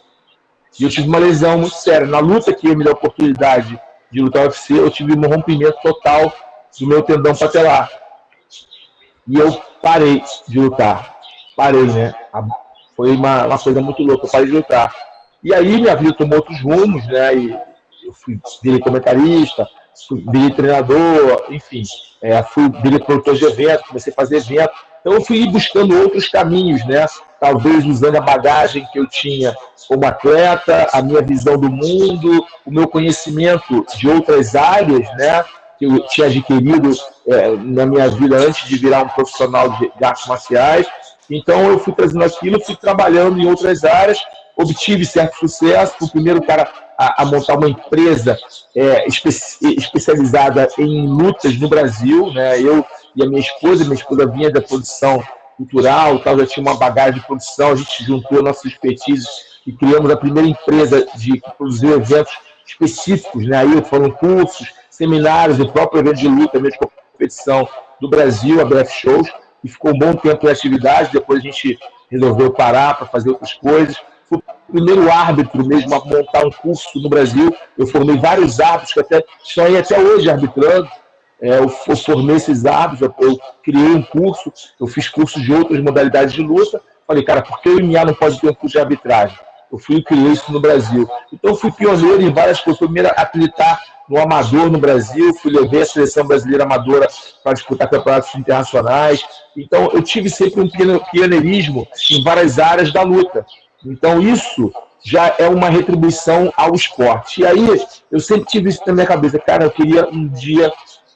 E eu tive uma lesão muito séria. Na luta que eu me deu a oportunidade de lutar no UFC, eu tive um rompimento total do meu tendão patelar. E eu parei de lutar. Parei, né? Foi uma coisa muito louca, eu parei de lutar. E aí minha vida tomou outros rumos, né? E eu virei comentarista, virei treinador, enfim. Virei produtor de evento, comecei a fazer evento. Então eu fui buscando outros caminhos, né? Talvez usando a bagagem que eu tinha como atleta, a minha visão do mundo, o meu conhecimento de outras áreas, né? Que eu tinha adquirido na minha vida antes de virar um profissional de artes marciais. Então eu fui trazendo aquilo, fui trabalhando em outras áreas, obtive certo sucesso, fui o primeiro cara a montar uma empresa especializada em lutas no Brasil, né? Eu e a minha esposa vinha da produção cultural, tal, já tinha uma bagagem de produção, a gente juntou nossas expertises e criamos a primeira empresa que produziu eventos específicos, né? Aí foram cursos, seminários, o próprio evento de luta, mesmo de competição do Brasil, a BF Shows, e ficou um bom tempo em atividade. Depois a gente resolveu parar para fazer outras coisas. Fui o primeiro árbitro mesmo a montar um curso no Brasil. Eu formei vários árbitros que estão aí até hoje arbitrando. Eu formei esses árbitros, eu criei um curso, eu fiz cursos de outras modalidades de luta. Falei, cara, por que o MMA não pode ter um curso de arbitragem? Eu fui e criei isso no Brasil. Então eu fui pioneiro em várias coisas. Fui o primeiro a acreditar no amador no Brasil, levei a seleção brasileira amadora para disputar campeonatos internacionais. Então eu tive sempre um pioneirismo em várias áreas da luta. Então isso já é uma retribuição ao esporte. E aí eu sempre tive isso na minha cabeça, cara, eu queria um dia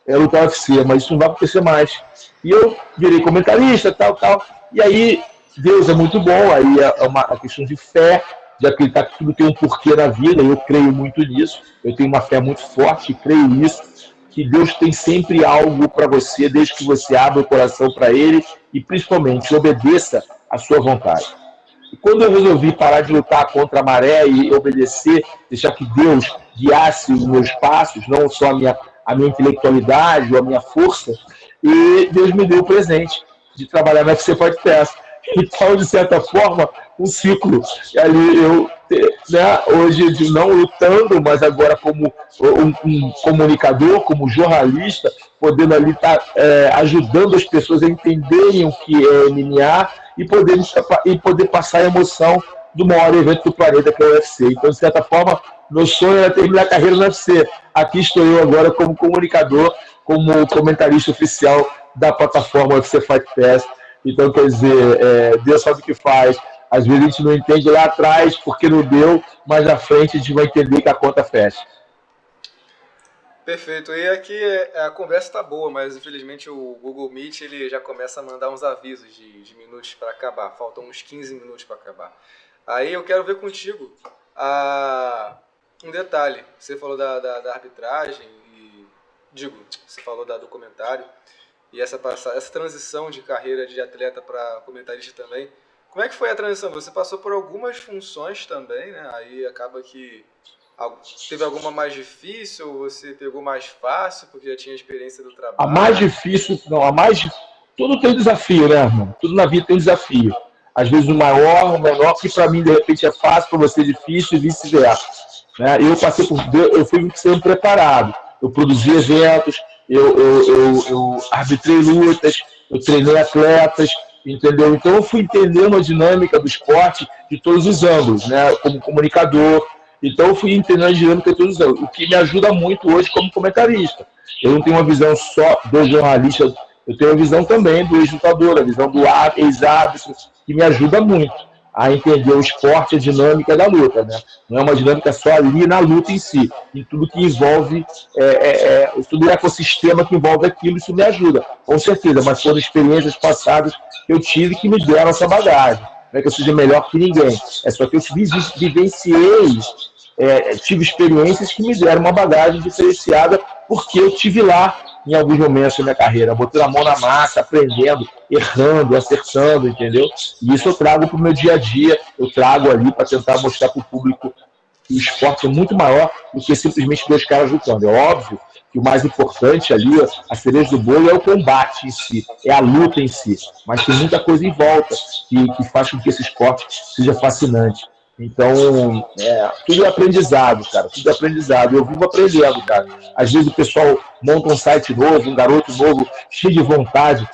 lutar no UFC, mas isso não vai acontecer mais. E eu virei comentarista, tal. E aí Deus é muito bom, aí é uma questão de fé, de acreditar que tudo tem um porquê na vida, e eu creio muito nisso, eu tenho uma fé muito forte, creio nisso, que Deus tem sempre algo para você, desde que você abra o coração para Ele e principalmente obedeça à sua vontade. E quando eu resolvi parar de lutar contra a maré e obedecer, deixar que Deus guiasse os meus passos, não só a minha intelectualidade ou a minha força, e Deus me deu o presente de trabalhar no UFC Fight Pass. Então, de certa forma, um ciclo. E ali eu, né, hoje não lutando, mas agora como um comunicador, como jornalista, podendo ali estar ajudando as pessoas a entenderem o que é MMA e poder passar a emoção do maior evento do planeta, que é o UFC. Então, de certa forma, Meu sonho era terminar a carreira no UFC. Aqui estou eu agora como comunicador, como comentarista oficial da plataforma UFC Fight Pass. Então, quer dizer, Deus sabe o que faz. Às vezes a gente não entende lá atrás porque não deu, mas na frente a gente vai entender que a conta fecha. Perfeito. E aqui a conversa está boa, mas infelizmente o Google Meet ele já começa a mandar uns avisos de minutos para acabar. Faltam uns 15 minutos para acabar. Aí eu quero ver contigo um detalhe. Você falou da arbitragem e você falou do comentário e essa transição de carreira de atleta para comentarista também. Como é que foi a transição? Você passou por algumas funções também, né? Aí acaba que teve alguma mais difícil ou você pegou mais fácil porque já tinha experiência do trabalho? A mais difícil, não, tudo tem um desafio, né, irmão? Tudo na vida tem um desafio. Às vezes o maior, o menor, que para mim de repente é fácil, para você é difícil e vice-versa. Né? Eu fui sempre preparado. Eu produzi eventos, eu arbitrei lutas, eu treinei atletas, entendeu? Então eu fui entendendo a dinâmica do esporte de todos os ângulos, né? Como comunicador. Então eu fui entendendo a dinâmica de todos os ângulos, o que me ajuda muito hoje como comentarista. Eu não tenho uma visão só do jornalista, eu tenho a visão também do ex-lutador, a visão do ex-árbitro, que me ajuda muito a entender o esporte, a dinâmica da luta, né? Não é uma dinâmica só ali na luta em si, em tudo que envolve, todo o ecossistema que envolve aquilo, isso me ajuda, com certeza, mas foram experiências passadas que eu tive que me deram essa bagagem. Não é que eu seja melhor que ninguém, é só que eu vivenciei, tive experiências que me deram uma bagagem diferenciada, porque eu tive lá em alguns momentos da minha carreira, botando a mão na massa, aprendendo, errando, acertando, entendeu? E isso eu trago para o meu dia a dia, eu trago ali para tentar mostrar para o público que o esporte é muito maior do que simplesmente dois caras lutando. É óbvio que o mais importante ali, a cereja do bolo, é o combate em si, é a luta em si, mas tem muita coisa em volta que faz com que esse esporte seja fascinante. Então, tudo é aprendizado, cara, tudo é aprendizado. Eu vivo aprendendo, cara. Às vezes o pessoal monta um site novo, um garoto novo, cheio de vontade,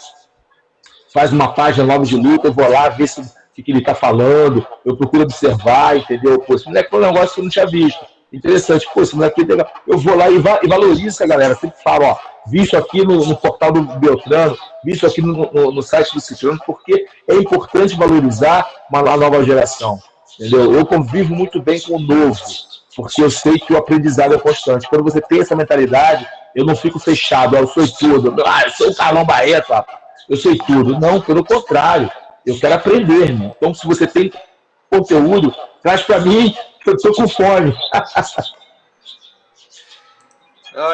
faz uma página nova de luta, eu vou lá ver o que ele está falando, eu procuro observar, entendeu? Pô, esse moleque é um negócio que eu não tinha visto. Interessante, pô, esse moleque é legal. Eu vou lá e valorizo essa galera. Sempre falo, ó, vi isso aqui no portal do Beltrano, vi isso aqui no site do Ciclano, porque é importante valorizar a nova geração. Entendeu? Eu convivo muito bem com o novo, porque eu sei que o aprendizado é constante. Quando você tem essa mentalidade, eu não fico fechado, eu sou tudo, eu sou o Carlão Barreto, eu sei tudo. Não, pelo contrário, eu quero aprender, irmão. Então, se você tem conteúdo, traz para mim, que eu estou com fome.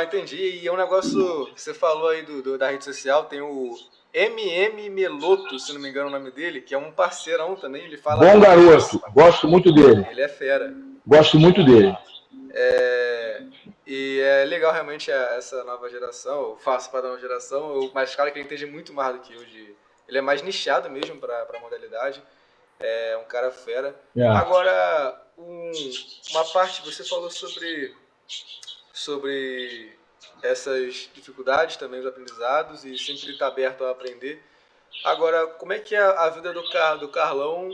Entendi. E é um negócio, você falou aí da rede social, tem o MM Meloto, se não me engano o nome dele, que é um parceirão também, ele fala... Bom garoto, gosto muito dele. Ele é fera. Gosto muito dele. E é legal realmente essa nova geração, eu faço para a nova geração, mas cara que ele entende muito mais do que eu. Ele é mais nichado mesmo para a modalidade, é um cara fera. Yeah. Agora, uma parte, você falou sobre essas dificuldades também, os aprendizados, e sempre está aberto a aprender. Agora, como é que é a vida do Carlão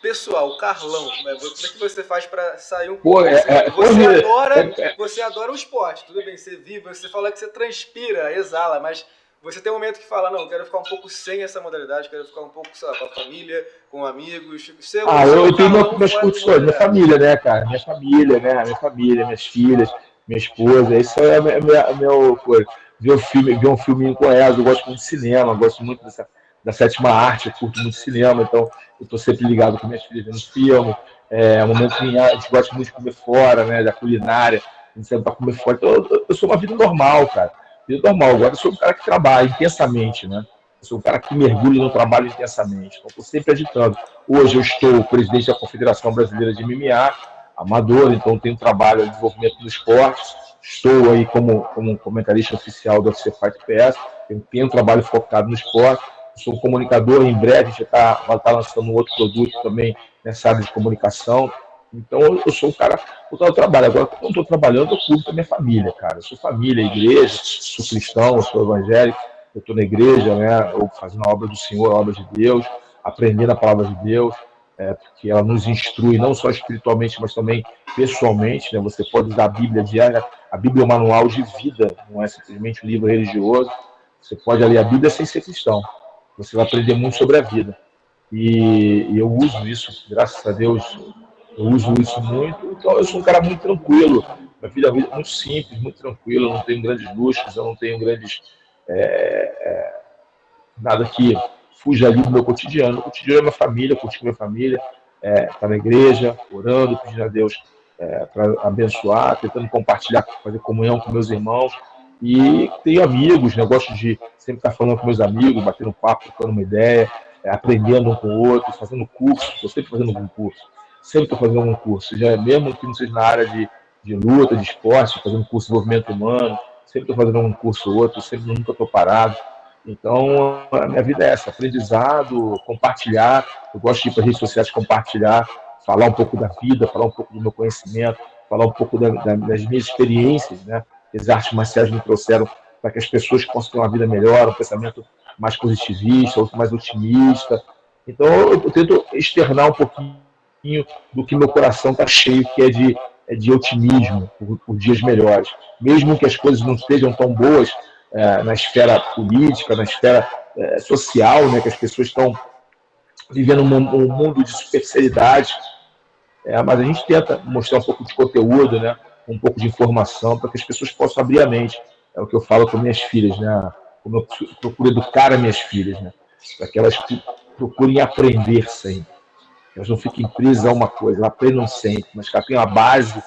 pessoal, o Carlão? Como é que você faz para sair um pouco? Você adora o esporte, tudo bem, você vive, você fala que você transpira, exala, mas você tem um momento que fala, não, eu quero ficar um pouco sem essa modalidade, quero ficar um pouco, sei lá, com a família, com amigos. Eu tenho minhas curtições, minha família, né, cara? Minha família, minhas filhas, minha esposa, isso é meu coisa. Ver um filminho com elas, eu gosto muito de cinema, gosto muito da sétima arte, eu curto muito cinema, então eu estou sempre ligado com minhas filhas vendo filme. Um momento que a gente gosta muito de comer fora, né, da culinária, a gente sempre vai comer fora. Então, eu sou uma vida normal, cara. Vida normal. Agora eu sou um cara que trabalha intensamente, né? Eu sou um cara que mergulha no trabalho intensamente. Então, estou sempre agitando. Hoje eu estou presidente da Confederação Brasileira de MMA, amador, então tenho trabalho de desenvolvimento do esporte. Estou aí como comentarista oficial do UFC Fight Pass. Tenho um trabalho focado no esporte. Sou um comunicador, em breve a gente vai estar lançando um outro produto também nessa área de comunicação. Então eu sou um cara que eu trabalho. Agora, quando eu estou trabalhando, eu curto a minha família, cara. Eu sou família, igreja, sou cristão, eu sou evangélico, eu estou na igreja, né? Eu fazendo a obra do Senhor, a obra de Deus, aprendendo a palavra de Deus. porque ela nos instrui não só espiritualmente, mas também pessoalmente, né? Você pode usar a Bíblia diária, a Bíblia é um manual de vida, não é simplesmente um livro religioso. Você pode ler a Bíblia sem ser cristão. Você vai aprender muito sobre a vida. E eu uso isso, graças a Deus, eu uso isso muito. Então, eu sou um cara muito tranquilo. Minha vida é muito simples, muito tranquilo. Eu não tenho grandes luxos, eu não tenho grandes nada que fuja ali do meu cotidiano. O cotidiano é minha família, curtir minha família, estar na igreja, orando, pedindo a Deus para abençoar, tentando compartilhar, fazer comunhão com meus irmãos. E tenho amigos, né? Eu gosto de sempre estar falando com meus amigos, batendo um papo, trocando uma ideia, aprendendo um com o outro, fazendo curso. Estou sempre fazendo algum curso. Sempre estou fazendo algum curso. Já mesmo que não seja na área de luta, de esporte, fazendo curso de desenvolvimento humano, sempre estou fazendo um curso ou outro, sempre nunca estou parado. Então, a minha vida é essa, aprendizado, compartilhar. Eu gosto de ir para as redes sociais compartilhar, falar um pouco da vida, falar um pouco do meu conhecimento, falar um pouco das minhas experiências, né? Que as artes marciais me trouxeram para que as pessoas possam ter uma vida melhor, um pensamento mais positivista, outro mais otimista. Então, eu tento externar um pouquinho do que meu coração está cheio, que é de otimismo por dias melhores. Mesmo que as coisas não estejam tão boas, na esfera política, na esfera social, né, que as pessoas estão vivendo um mundo de superficialidade, mas a gente tenta mostrar um pouco de conteúdo, né, um pouco de informação, para que as pessoas possam abrir a mente. É o que eu falo com minhas filhas, né, como eu procuro educar as minhas filhas, né, para que elas procurem aprender sempre. Elas não fiquem presas a uma coisa, elas aprendam sempre, mas que elas tenham a base,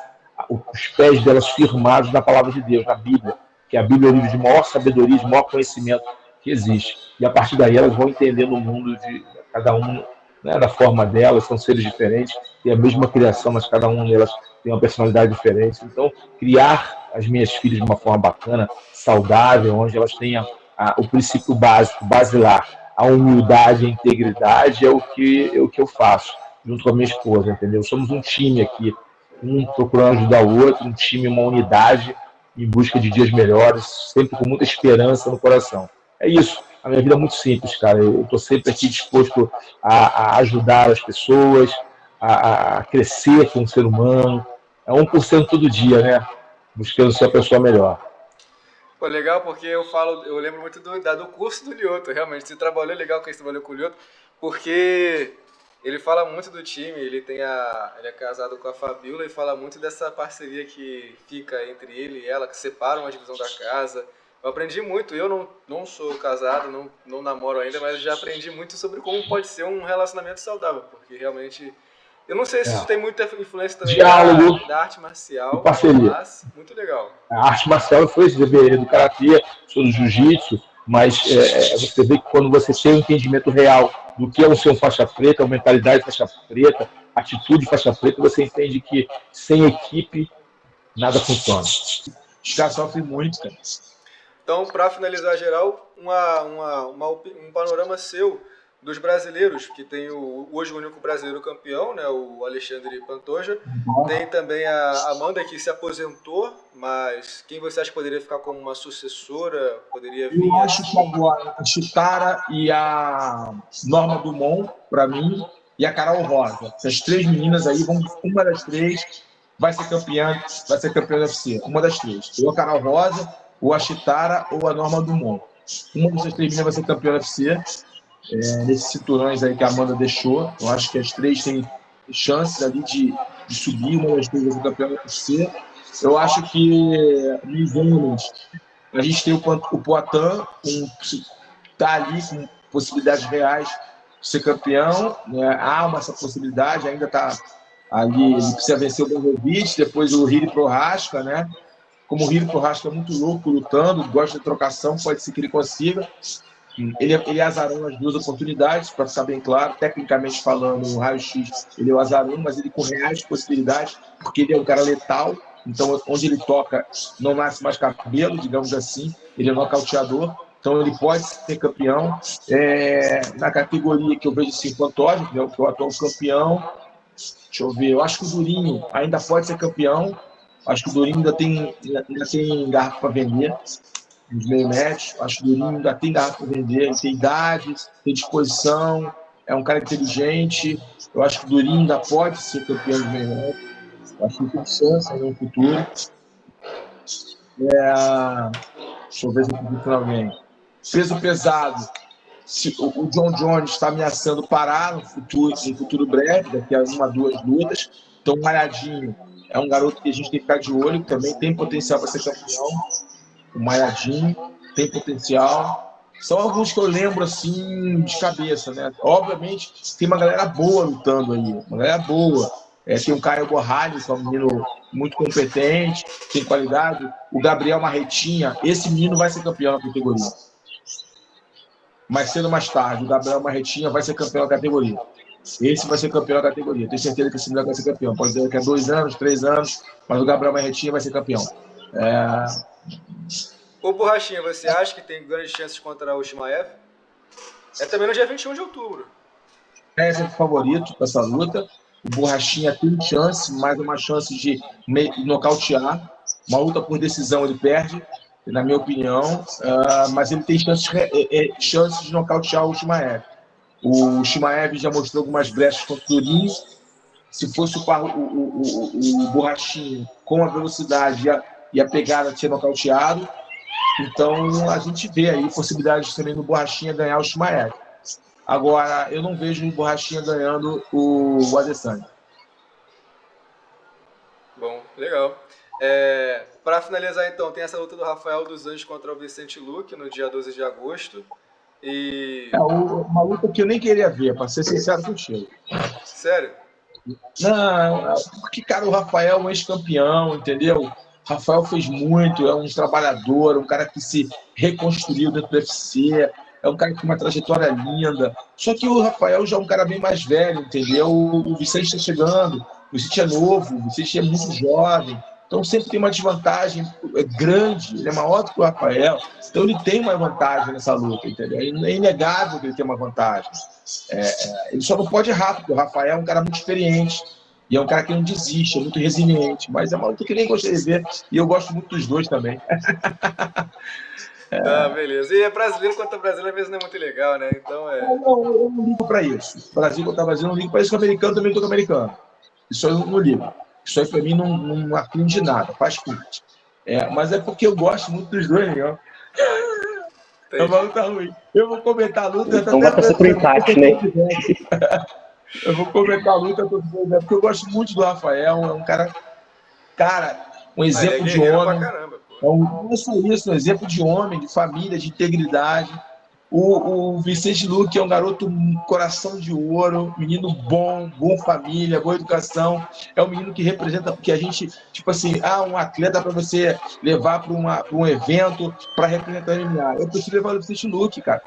os pés delas firmados na palavra de Deus, na Bíblia, que a Bíblia é o livro de maior sabedoria, de maior conhecimento que existe. E a partir daí elas vão entendendo o mundo de cada um, né, da forma delas, são seres diferentes, tem a mesma criação, mas cada um delas tem uma personalidade diferente. Então, criar as minhas filhas de uma forma bacana, saudável, onde elas tenham o princípio básico, basilar, a humildade, a integridade, é o que eu faço, junto com a minha esposa, entendeu? Somos um time aqui, um procurando ajudar o outro, um time, uma unidade, em busca de dias melhores, sempre com muita esperança no coração. É isso. A minha vida é muito simples, cara. Eu estou sempre aqui disposto a ajudar as pessoas, a crescer como ser humano. É 1% todo dia, né? Buscando ser a pessoa melhor. Pô, legal, porque eu lembro muito do curso do Lyoto, realmente. Você trabalhou legal que você trabalhou com o Lyoto, porque ele fala muito do time, ele é casado com a Fabiola e fala muito dessa parceria que fica entre ele e ela, que separam a divisão da casa. Eu aprendi muito, eu não sou casado, não namoro ainda, mas já aprendi muito sobre como pode ser um relacionamento saudável, porque realmente, eu não sei se isso tem muita influência também da arte marcial, mas muito legal. A arte marcial foi isso, do karatê, sou do jiu-jitsu, mas você vê que quando você tem um entendimento real do que é o seu faixa preta, a mentalidade faixa preta, atitude faixa preta, você entende que sem equipe nada funciona. Os caras sofrem muito, cara. Então, para finalizar geral, um panorama seu dos brasileiros, que tem hoje o único brasileiro campeão, né, o Alexandre Pantoja. Tem também a Amanda, que se aposentou, mas quem você acha que poderia ficar como uma sucessora? Poderia vir? Eu acho que agora a Chitara e a Norma Dumont, para mim, e a Carol Rosa. Essas três meninas aí, uma das três vai ser campeã do UFC. Uma das três. Ou a Carol Rosa, ou a Chitara, ou a Norma Dumont. Uma dessas três meninas vai ser campeã do UFC. Nesses cinturões aí que a Amanda deixou, eu acho que as três têm chances ali de subir, uma das três vai ser campeã do UFC. Eu acho que nos homens a gente tem o Poatan, está ali com possibilidades reais de ser campeão, né? Há essa possibilidade, ainda está ali, ele precisa vencer o Bogovic, depois o Hiri Prohaska, né? Como o Hiri Prohaska é muito louco lutando, gosta de trocação, pode ser que ele consiga. Ele é azarão nas duas oportunidades, para ficar bem claro. Tecnicamente falando, no raio-x, ele é o azarão, mas ele com reais possibilidades, porque ele é um cara letal. Então, onde ele toca, não nasce mais cabelo, digamos assim. Ele é nocauteador. Então, ele pode ser campeão. Na categoria que eu vejo assim, Pantoja, que é o atual campeão. Deixa eu ver. Eu acho que o Durinho ainda pode ser campeão. Acho que o Durinho ainda tem garrafa para vender. Nos meio médios, acho que o Durinho ainda tem garrafa para vender, ele tem idade, tem disposição, é um cara inteligente. Eu acho que o Durinho ainda pode ser campeão de meio. Eu acho que tem chance aí no futuro. Deixa eu ver se eu acredito em alguém. Peso pesado. O John Jones está ameaçando parar no futuro breve, daqui a 1, 2 lutas. Então, o Malhadinho é um garoto que a gente tem que ficar de olho, que também tem potencial para ser campeão. O Malhadinho tem potencial. São alguns que eu lembro assim de cabeça, né? Obviamente, tem uma galera boa lutando aí, uma galera boa. Tem o Caio Borralho, que é um menino muito competente, tem qualidade. O Gabriel Marretinha, esse menino vai ser campeão na categoria. Mais cedo ou mais tarde, o Gabriel Marretinha vai ser campeão da categoria. Esse vai ser campeão da categoria. Tenho certeza que esse menino vai ser campeão. Pode ser que é 2 anos, 3 anos, mas o Gabriel Marretinha vai ser campeão. Ô, Borrachinha, você acha que tem grandes chances contra o Shimaev? É também no dia 21 de outubro. É o favorito para essa luta. O Borrachinha tem chance, mais uma chance de nocautear. Uma luta por decisão ele perde, na minha opinião, mas ele tem chances de nocautear o Shimaev. O Shimaev já mostrou algumas brechas contra o Durinho. Se fosse o Borrachinha com a velocidade e a pegada de ser nocauteado, então a gente vê aí possibilidades também do Borrachinha ganhar o Shimaev. Agora, eu não vejo o Borrachinha ganhando o Adesanya. Bom, legal. Para finalizar, então, tem essa luta do Rafael dos Anjos contra o Vicente Luque no dia 12 de agosto. Uma luta que eu nem queria ver, para ser sincero contigo. Sério? Não, porque, cara, o Rafael é um ex-campeão, entendeu? O Rafael fez muito, é um trabalhador, um cara que se reconstruiu dentro do UFC, é um cara com uma trajetória linda. Só que o Rafael já é um cara bem mais velho, entendeu? O Vicente está chegando, o Vicente é novo, o Vicente é muito jovem. Então sempre tem uma desvantagem grande, ele é maior do que o Rafael, então ele tem uma vantagem nessa luta, entendeu? É inegável que ele tem uma vantagem. Ele só não pode errar, porque o Rafael é um cara muito experiente, e é um cara que não desiste, é muito resiliente, mas é uma luta que eu nem gostaria de ver, e eu gosto muito dos dois também. Tá, beleza. E é brasileiro contra brasileiro, às vezes não é muito legal, né? Então Não, eu não ligo pra isso. Brasil contra Brasil, eu não ligo pra isso, que o americano também toca americano. Isso eu não ligo. Isso aí pra mim não atende nada, faz parte. Mas é porque eu gosto muito dos dois, né? É uma luta ruim. Eu vou comentar a luta. Então vai torcer pro empate, né? Eu vou comentar a luta porque eu gosto muito do Rafael. É um cara, um exemplo de homem. Não é só isso, um exemplo de homem, de família, de integridade. O Vicente Luque é um garoto coração de ouro, menino bom, boa família, boa educação. É um menino que representa, porque a gente, tipo assim, um atleta para você levar para um evento para representar o MMA. Eu prefiro levar o Vicente Luque, cara.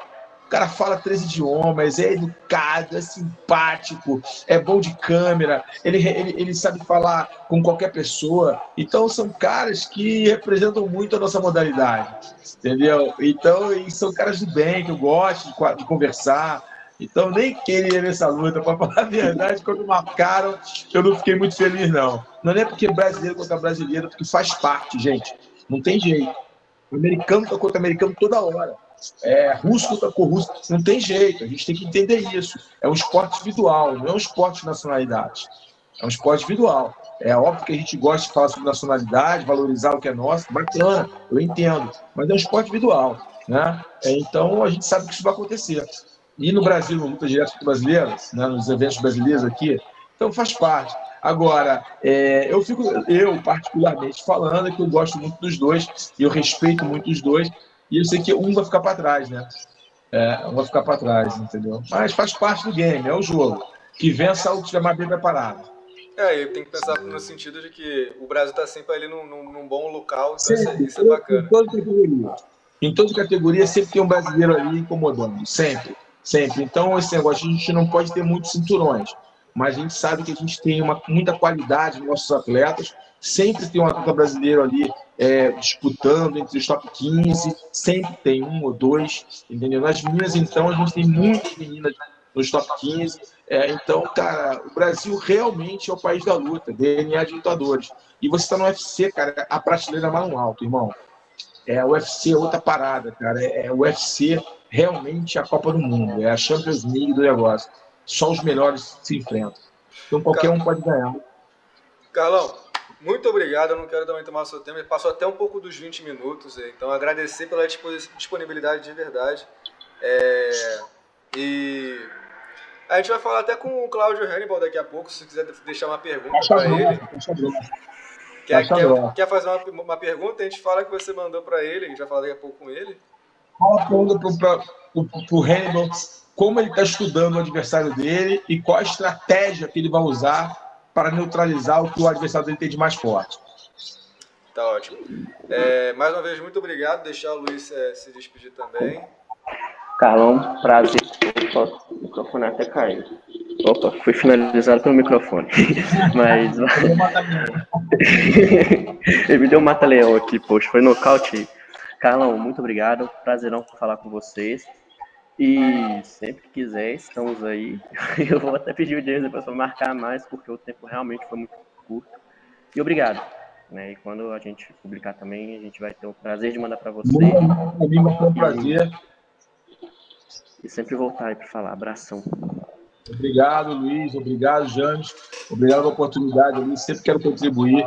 O cara fala 3 idiomas, é educado, é simpático, é bom de câmera, ele sabe falar com qualquer pessoa. Então, são caras que representam muito a nossa modalidade, entendeu? Então, e são caras do bem, que eu gosto de conversar. Então, nem queria nessa luta, para falar a verdade, quando marcaram, eu não fiquei muito feliz, não. Não é nem porque brasileiro contra brasileiro, porque faz parte, gente. Não tem jeito. O americano tá contra americano toda hora. Russo contra russo, não tem jeito, a gente tem que entender isso. É um esporte individual, não é um esporte de nacionalidade. É um esporte individual. É óbvio que a gente gosta de falar sobre nacionalidade, valorizar o que é nosso, bacana, eu entendo, mas é um esporte individual, né? Então a gente sabe que isso vai acontecer. E no Brasil, no luta direto com brasileiros, né, nos eventos brasileiros aqui, então faz parte. Agora, eu particularmente falando, que eu gosto muito dos dois, e eu respeito muito os dois, e eu sei que um vai ficar para trás, né? Um vai ficar para trás, entendeu? Mas faz parte do game, é o jogo. Que vença o que estiver mais bem preparado. E tem que pensar no sentido de que o Brasil está sempre ali num bom local, então sempre, isso é bacana. Em toda categoria, sempre tem um brasileiro ali incomodando, sempre. Então, esse negócio, a gente não pode ter muitos cinturões, mas a gente sabe que a gente tem muita qualidade nos nossos atletas, sempre tem um atleta brasileiro ali disputando entre os top 15, sempre tem 1 ou 2, entendeu? Nas meninas, então, a gente tem muitas meninas nos top 15, então, cara, o Brasil realmente é o país da luta, DNA de lutadores. E você está no UFC, cara, a prateleira é mais alto, irmão. O UFC é outra parada, cara. O UFC realmente é a Copa do Mundo, é a Champions League do negócio. só os melhores se enfrentam. Então qualquer um pode ganhar. Carlão, muito obrigado. Eu não quero também tomar o seu tempo. Ele passou até um pouco dos 20 minutos. Então, agradecer pela disponibilidade de verdade. E a gente vai falar até com o Cláudio Hannibal daqui a pouco, se quiser deixar uma pergunta para ele. Quer fazer uma pergunta? A gente fala que você mandou para ele. A gente vai falar daqui a pouco com ele. Fala para o Hannibal como ele está estudando o adversário dele e qual a estratégia que ele vai usar para neutralizar o que o adversário dele tem de mais forte. Tá ótimo. Mais uma vez, muito obrigado. Deixar o Luiz se despedir também. Carlão, prazer. Opa, o microfone até caiu. Opa, fui finalizado pelo microfone. Mas... ele me deu um mata-leão aqui, poxa, foi nocaute. Carlão, muito obrigado. Prazerão falar com vocês. E sempre que quiser, estamos aí. Eu vou até pedir o James depois para marcar mais, porque o tempo realmente foi muito curto. E obrigado. Né? E quando a gente publicar também, a gente vai ter o prazer de mandar para você. Comigo foi um prazer. E sempre voltar aí para falar. Abração. Obrigado, Luiz. Obrigado, James. Obrigado pela oportunidade. Eu sempre quero contribuir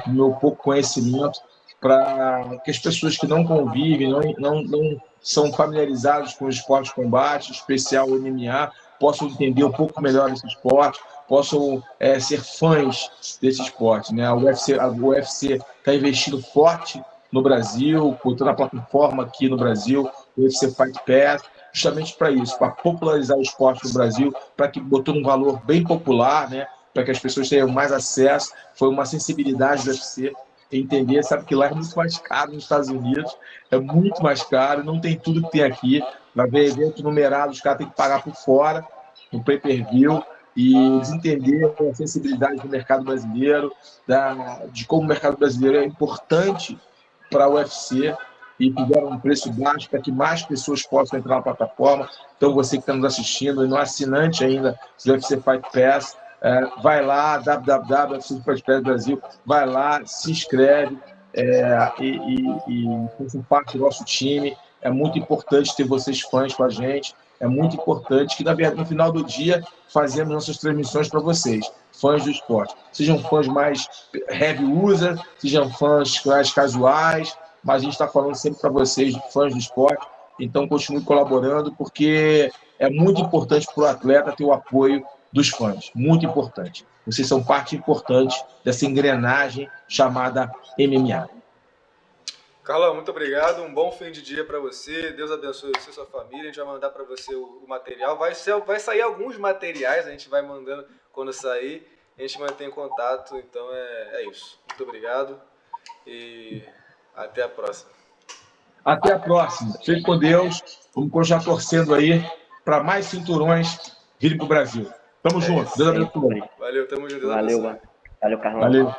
com o meu pouco conhecimento para que as pessoas que não convivem, não são familiarizadas com o esporte de combate, em especial o MMA, possam entender um pouco melhor esse esporte, possam ser fãs desse esporte. Né? A UFC está investindo forte no Brasil, botando a plataforma aqui no Brasil, o UFC Fight Pass, justamente para isso, para popularizar o esporte no Brasil, para que botou um valor bem popular, né? Para que as pessoas tenham mais acesso. Foi uma sensibilidade do UFC entender, sabe que lá é muito mais caro nos Estados Unidos, é muito mais caro, não tem tudo que tem aqui. Para ver evento numerado, os caras têm que pagar por fora, no pay-per-view, e eles entenderam a sensibilidade do mercado brasileiro, de como o mercado brasileiro é importante para o UFC, e fizeram um preço baixo para que mais pessoas possam entrar na plataforma. Então, você que está nos assistindo e não é assinante ainda do UFC Fight Pass, vai lá, www.UFC Fight Pass Brasil, vai lá, se inscreve e faça parte do nosso time. É muito importante ter vocês fãs com a gente. É muito importante que, na verdade, no final do dia, fazemos nossas transmissões para vocês, fãs do esporte. Sejam fãs mais heavy user, sejam fãs mais casuais, mas a gente está falando sempre para vocês, fãs do esporte, então continue colaborando, porque é muito importante para o atleta ter o apoio dos fãs, muito importante. Vocês são parte importante dessa engrenagem chamada MMA. Carlão, muito obrigado, um bom fim de dia para você, Deus abençoe você e sua família, a gente vai mandar para você o material, vai sair alguns materiais, a gente vai mandando quando sair, a gente mantém contato, então é isso. Muito obrigado e até a próxima. Até a próxima. Fique com Deus. Vamos continuar torcendo aí para mais cinturões virem para o Brasil. Tamo junto. Deus abençoe. Valeu, tamo junto. Valeu, Carlão. Valeu.